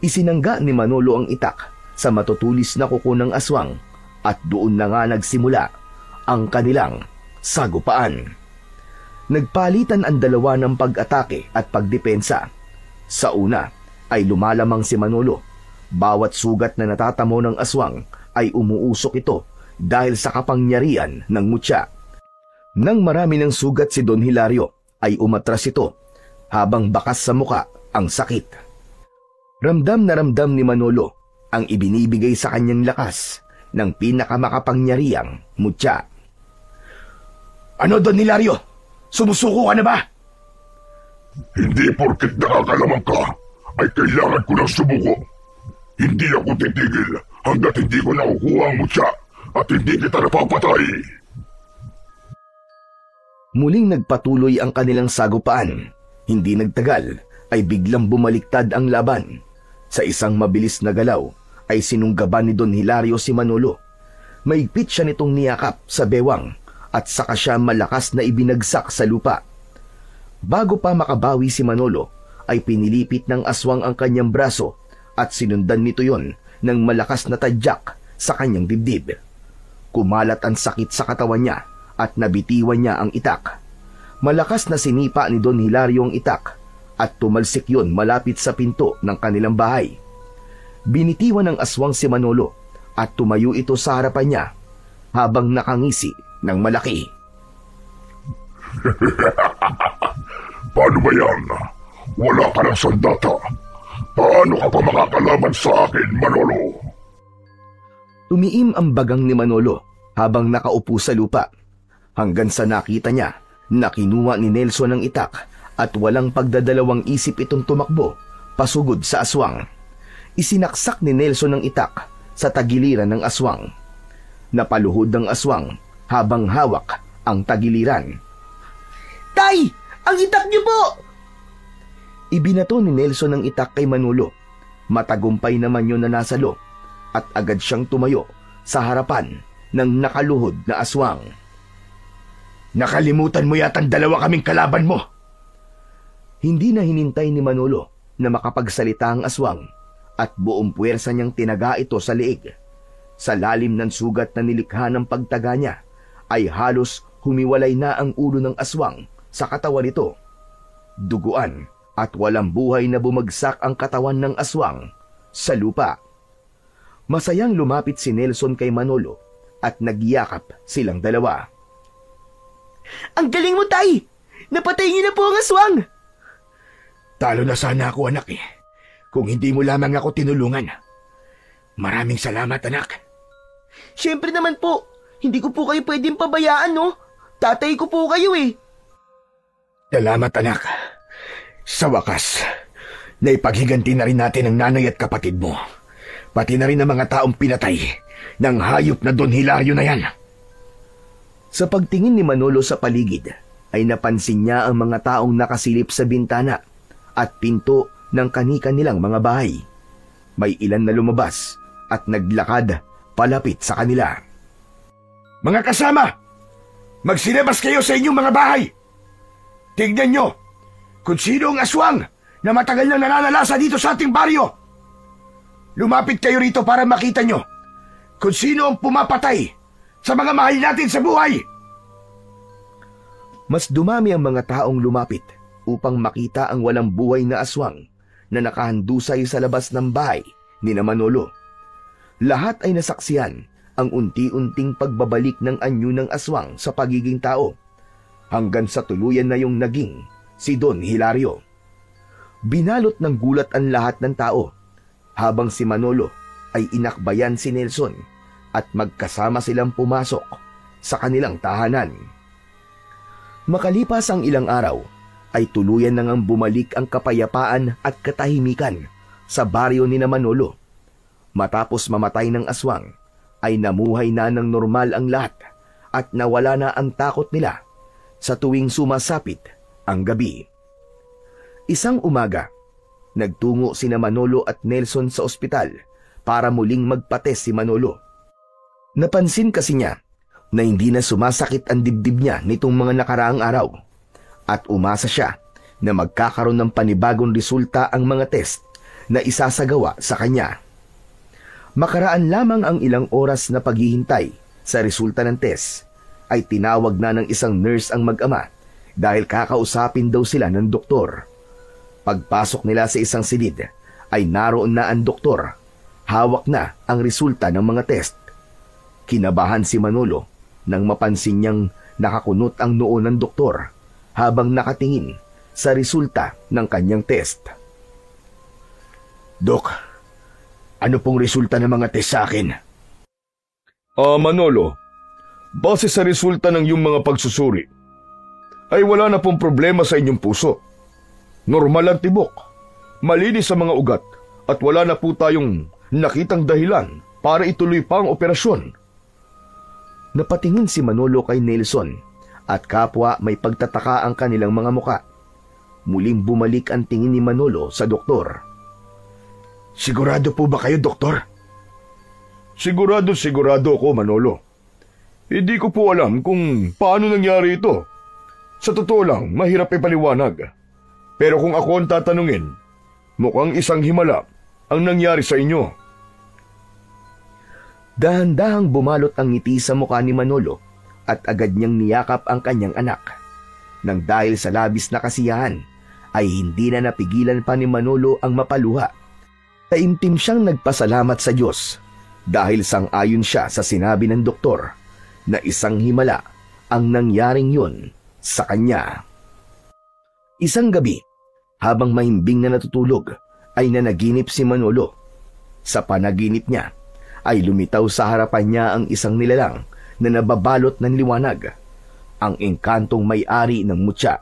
Isinangga ni Manolo ang itak sa matutulis na kuko ng aswang at doon na nga nagsimula ang kanilang sagupaan. Nagpalitan ang dalawa ng pag-atake at pagdepensa. Sa una ay lumalamang si Manolo. Bawat sugat na natatamo ng aswang ay umuusok ito dahil sa kapangyarihan ng mutya. Nang marami ng sugat si Don Hilario ay umatras ito habang bakas sa muka ang sakit. Ramdam na ramdam ni Manolo ang ibinibigay sa kanyang lakas ng pinakamakapangyarihang mutya. Ano, Don Hilario? Sumusuko ka na ba? Hindi porket nakakalamang ka ay kailangan ko ng sumuko. Hindi ako titigil hanggat hindi ko nakukuha ang mutya at hindi kita napapatay. Muling nagpatuloy ang kanilang sagupaan. Hindi nagtagal ay biglang bumaliktad ang laban. Sa isang mabilis na galaw ay sinunggaban ni Don Hilario si Manolo. Maigpit siya nitong niyakap sa bewang at saka siya malakas na ibinagsak sa lupa. Bago pa makabawi si Manolo ay pinilipit ng aswang ang kanyang braso at sinundan nito yon ng malakas na tadyak sa kanyang dibdib. Kumalat ang sakit sa katawan niya at nabitiwan niya ang itak. Malakas na sinipa ni Don Hilario ang itak at tumalsik yon malapit sa pinto ng kanilang bahay. Binitiwan ng aswang si Manolo at tumayo ito sa harapan niya habang nakangisi ng malaki. Paano ba yan? Wala ka ng sandata. Paano ka pa makakalaban sa akin, Manolo? Tumiim ang bagang ni Manolo habang nakaupo sa lupa hanggang sa nakita niya na kinuha ni Nelson ang itak at walang pagdadalawang isip itong tumakbo pasugod sa aswang. Isinaksak ni Nelson ang itak sa tagiliran ng aswang. Napaluhod ang aswang habang hawak ang tagiliran. Tay! Ang itak niyo po! Ibinato ni Nelson ang itak kay Manolo. Matagumpay naman yun na nasalo at agad siyang tumayo sa harapan ng nakaluhod na aswang. Nakalimutan mo yatang dalawa kaming kalaban mo. Hindi na hinintay ni Manolo na makapagsalita ang aswang at buong puwersa niyang tinaga ito sa leeg. Sa lalim ng sugat na nilikha ng pagtaga niya ay halos humiwalay na ang ulo ng aswang sa katawan nito. Duguan at walang buhay na bumagsak ang katawan ng aswang sa lupa. Masayang lumapit si Nelson kay Manolo at nagyakap silang dalawa. Ang galing mo, Tay! Napatay niyo na po ang aswang! Talo na sana ako, anak eh. Kung hindi mo lamang ako tinulungan. Maraming salamat, anak. Siyempre naman po, hindi ko po kayo pwedeng pabayaan, no? Tatay ko po kayo eh. Salamat, anak. Sa wakas, naipaghiganti na rin natin ang nanay at kapatid mo. Pati na rin ang mga taong pinatay ng hayop na Don Hilario na yan. Sa pagtingin ni Manolo sa paligid, ay napansin niya ang mga taong nakasilip sa bintana at pinto ng kani-kanilang mga bahay. May ilan na lumabas at naglakad palapit sa kanila. Mga kasama, magsilabas kayo sa inyong mga bahay. Tignan nyo kung sino ang aswang na matagal nang nananalasa dito sa ating baryo. Lumapit kayo rito para makita nyo kung sino ang pumapatay sa mga mahal natin sa buhay. Mas dumami ang mga taong lumapit upang makita ang walang buhay na aswang na nakahandusay sa labas ng bahay ni Manolo. Lahat ay nasaksiyan ang unti-unting pagbabalik ng anyo ng aswang sa pagiging tao hanggang sa tuluyan na yung naging si Don Hilario. Binalot ng gulat ang lahat ng tao habang si Manolo ay inakbayan si Nelson at magkasama silang pumasok sa kanilang tahanan. Makalipas ang ilang araw, ay tuluyan nang bumalik ang kapayapaan at katahimikan sa baryo ni Manolo. Matapos mamatay ng aswang, ay namuhay na ng normal ang lahat at nawala na ang takot nila sa tuwing sumasapit ang gabi. Isang umaga, nagtungo sina Manolo at Nelson sa ospital para muling magpates si Manolo. Napansin kasi niya na hindi na sumasakit ang dibdib niya nitong mga nakaraang araw at umasa siya na magkakaroon ng panibagong resulta ang mga test na isasagawa sa kanya. Makaraan lamang ang ilang oras na paghihintay sa resulta ng test, ay tinawag na ng isang nurse ang mag-ama dahil kakausapin daw sila ng doktor. Pagpasok nila sa isang silid, ay naroon na ang doktor. Hawak na ang resulta ng mga test. Kinabahan si Manolo nang mapansin niyang nakakunot ang noo ng doktor habang nakatingin sa resulta ng kanyang test. Dok, ano pong resulta ng mga test sa akin? Manolo, base sa resulta ng iyong mga pagsusuri, ay wala na pong problema sa inyong puso. Normal ang tibok, malinis sa mga ugat, at wala na po tayong nakitang dahilan para ituloy pa ang operasyon. Napatingin si Manolo kay Nelson at kapwa may pagtataka ang kanilang mga muka. Muling bumalik ang tingin ni Manolo sa doktor. Sigurado po ba kayo, doktor? Sigurado ko, Manolo. Hindi ko po alam kung paano nangyari ito. Sa totoo lang, mahirap ipaliwanag. Pero kung ako ang tatanungin, mukhang isang himala ang nangyari sa inyo. Dahan-dahang bumalot ang ngiti sa mukha ni Manolo at agad niyang niyakap ang kanyang anak. Nang dahil sa labis na kasiyahan, ay hindi na napigilan pa ni Manolo ang mapaluha. Taimtim siyang nagpasalamat sa Diyos dahil sang-ayon siya sa sinabi ng doktor na isang himala ang nangyaring yun sa kanya. Isang gabi, habang mahimbing na natutulog, ay nanaginip si Manolo. Sa panaginip niya ay lumitaw sa harapan niya ang isang nilalang na nababalot ng liwanag, ang engkantong may-ari ng mutya.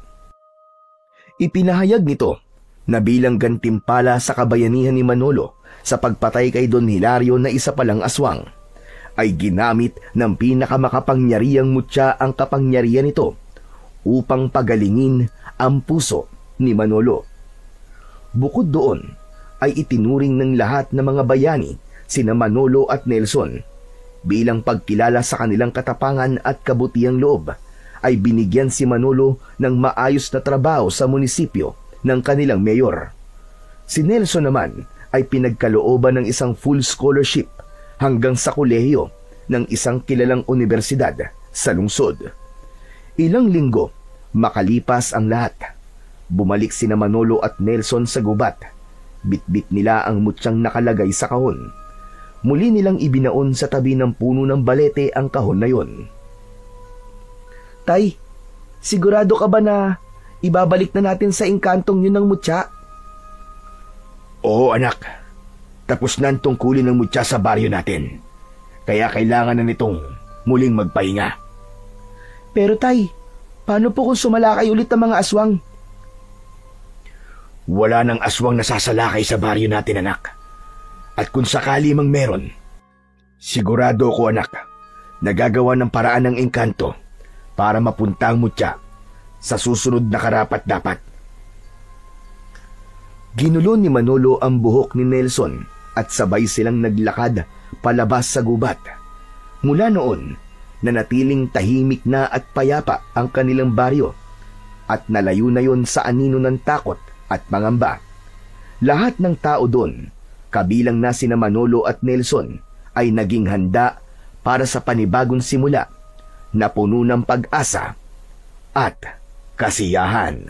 Ipinahayag nito na bilang gantimpala sa kabayanihan ni Manolo sa pagpatay kay Don Hilario na isa palang aswang, ay ginamit ng pinakamakapangyarihang mutya ang kapangyarihan nito upang pagalingin ang puso ni Manolo. Bukod doon, ay itinuring ng lahat ng mga bayani sina Manolo at Nelson bilang pagkilala sa kanilang katapangan at kabutihang loob, ay binigyan si Manolo ng maayos na trabaho sa munisipyo ng kanilang mayor. Si Nelson naman ay pinagkalooban ng isang full scholarship hanggang sa kolehiyo ng isang kilalang universidad sa lungsod. Ilang linggo makalipas ang lahat, bumalik sina Manolo at Nelson sa gubat. Bitbit nila ang mutyang nakalagay sa kahon. Muli nilang ibinaon sa tabi ng puno ng balete ang kahon na yon. Tay, sigurado ka ba na ibabalik na natin sa engkantong yun ng mutya? Oo anak, tapos na ang tungkulin ng mutya sa baryo natin. Kaya kailangan na nitong muling magpahinga. Pero tay, paano po kung sumalakay ulit ang mga aswang? Wala nang aswang nasasalakay sa baryo natin, anak. At kung sakali mang meron, sigurado ko, anak, nagagawa ng paraan ng engkanto para mapunta ang mutya sa susunod na karapat-dapat. Ginulo ni Manolo ang buhok ni Nelson at sabay silang naglakad palabas sa gubat. Mula noon, nanatiling tahimik na at payapa ang kanilang baryo at nalayo na yon sa anino ng takot at pangamba. Lahat ng tao doon, kabilang na sina Manolo at Nelson, ay naging handa para sa panibagong simula na puno ng pag-asa at kasiyahan.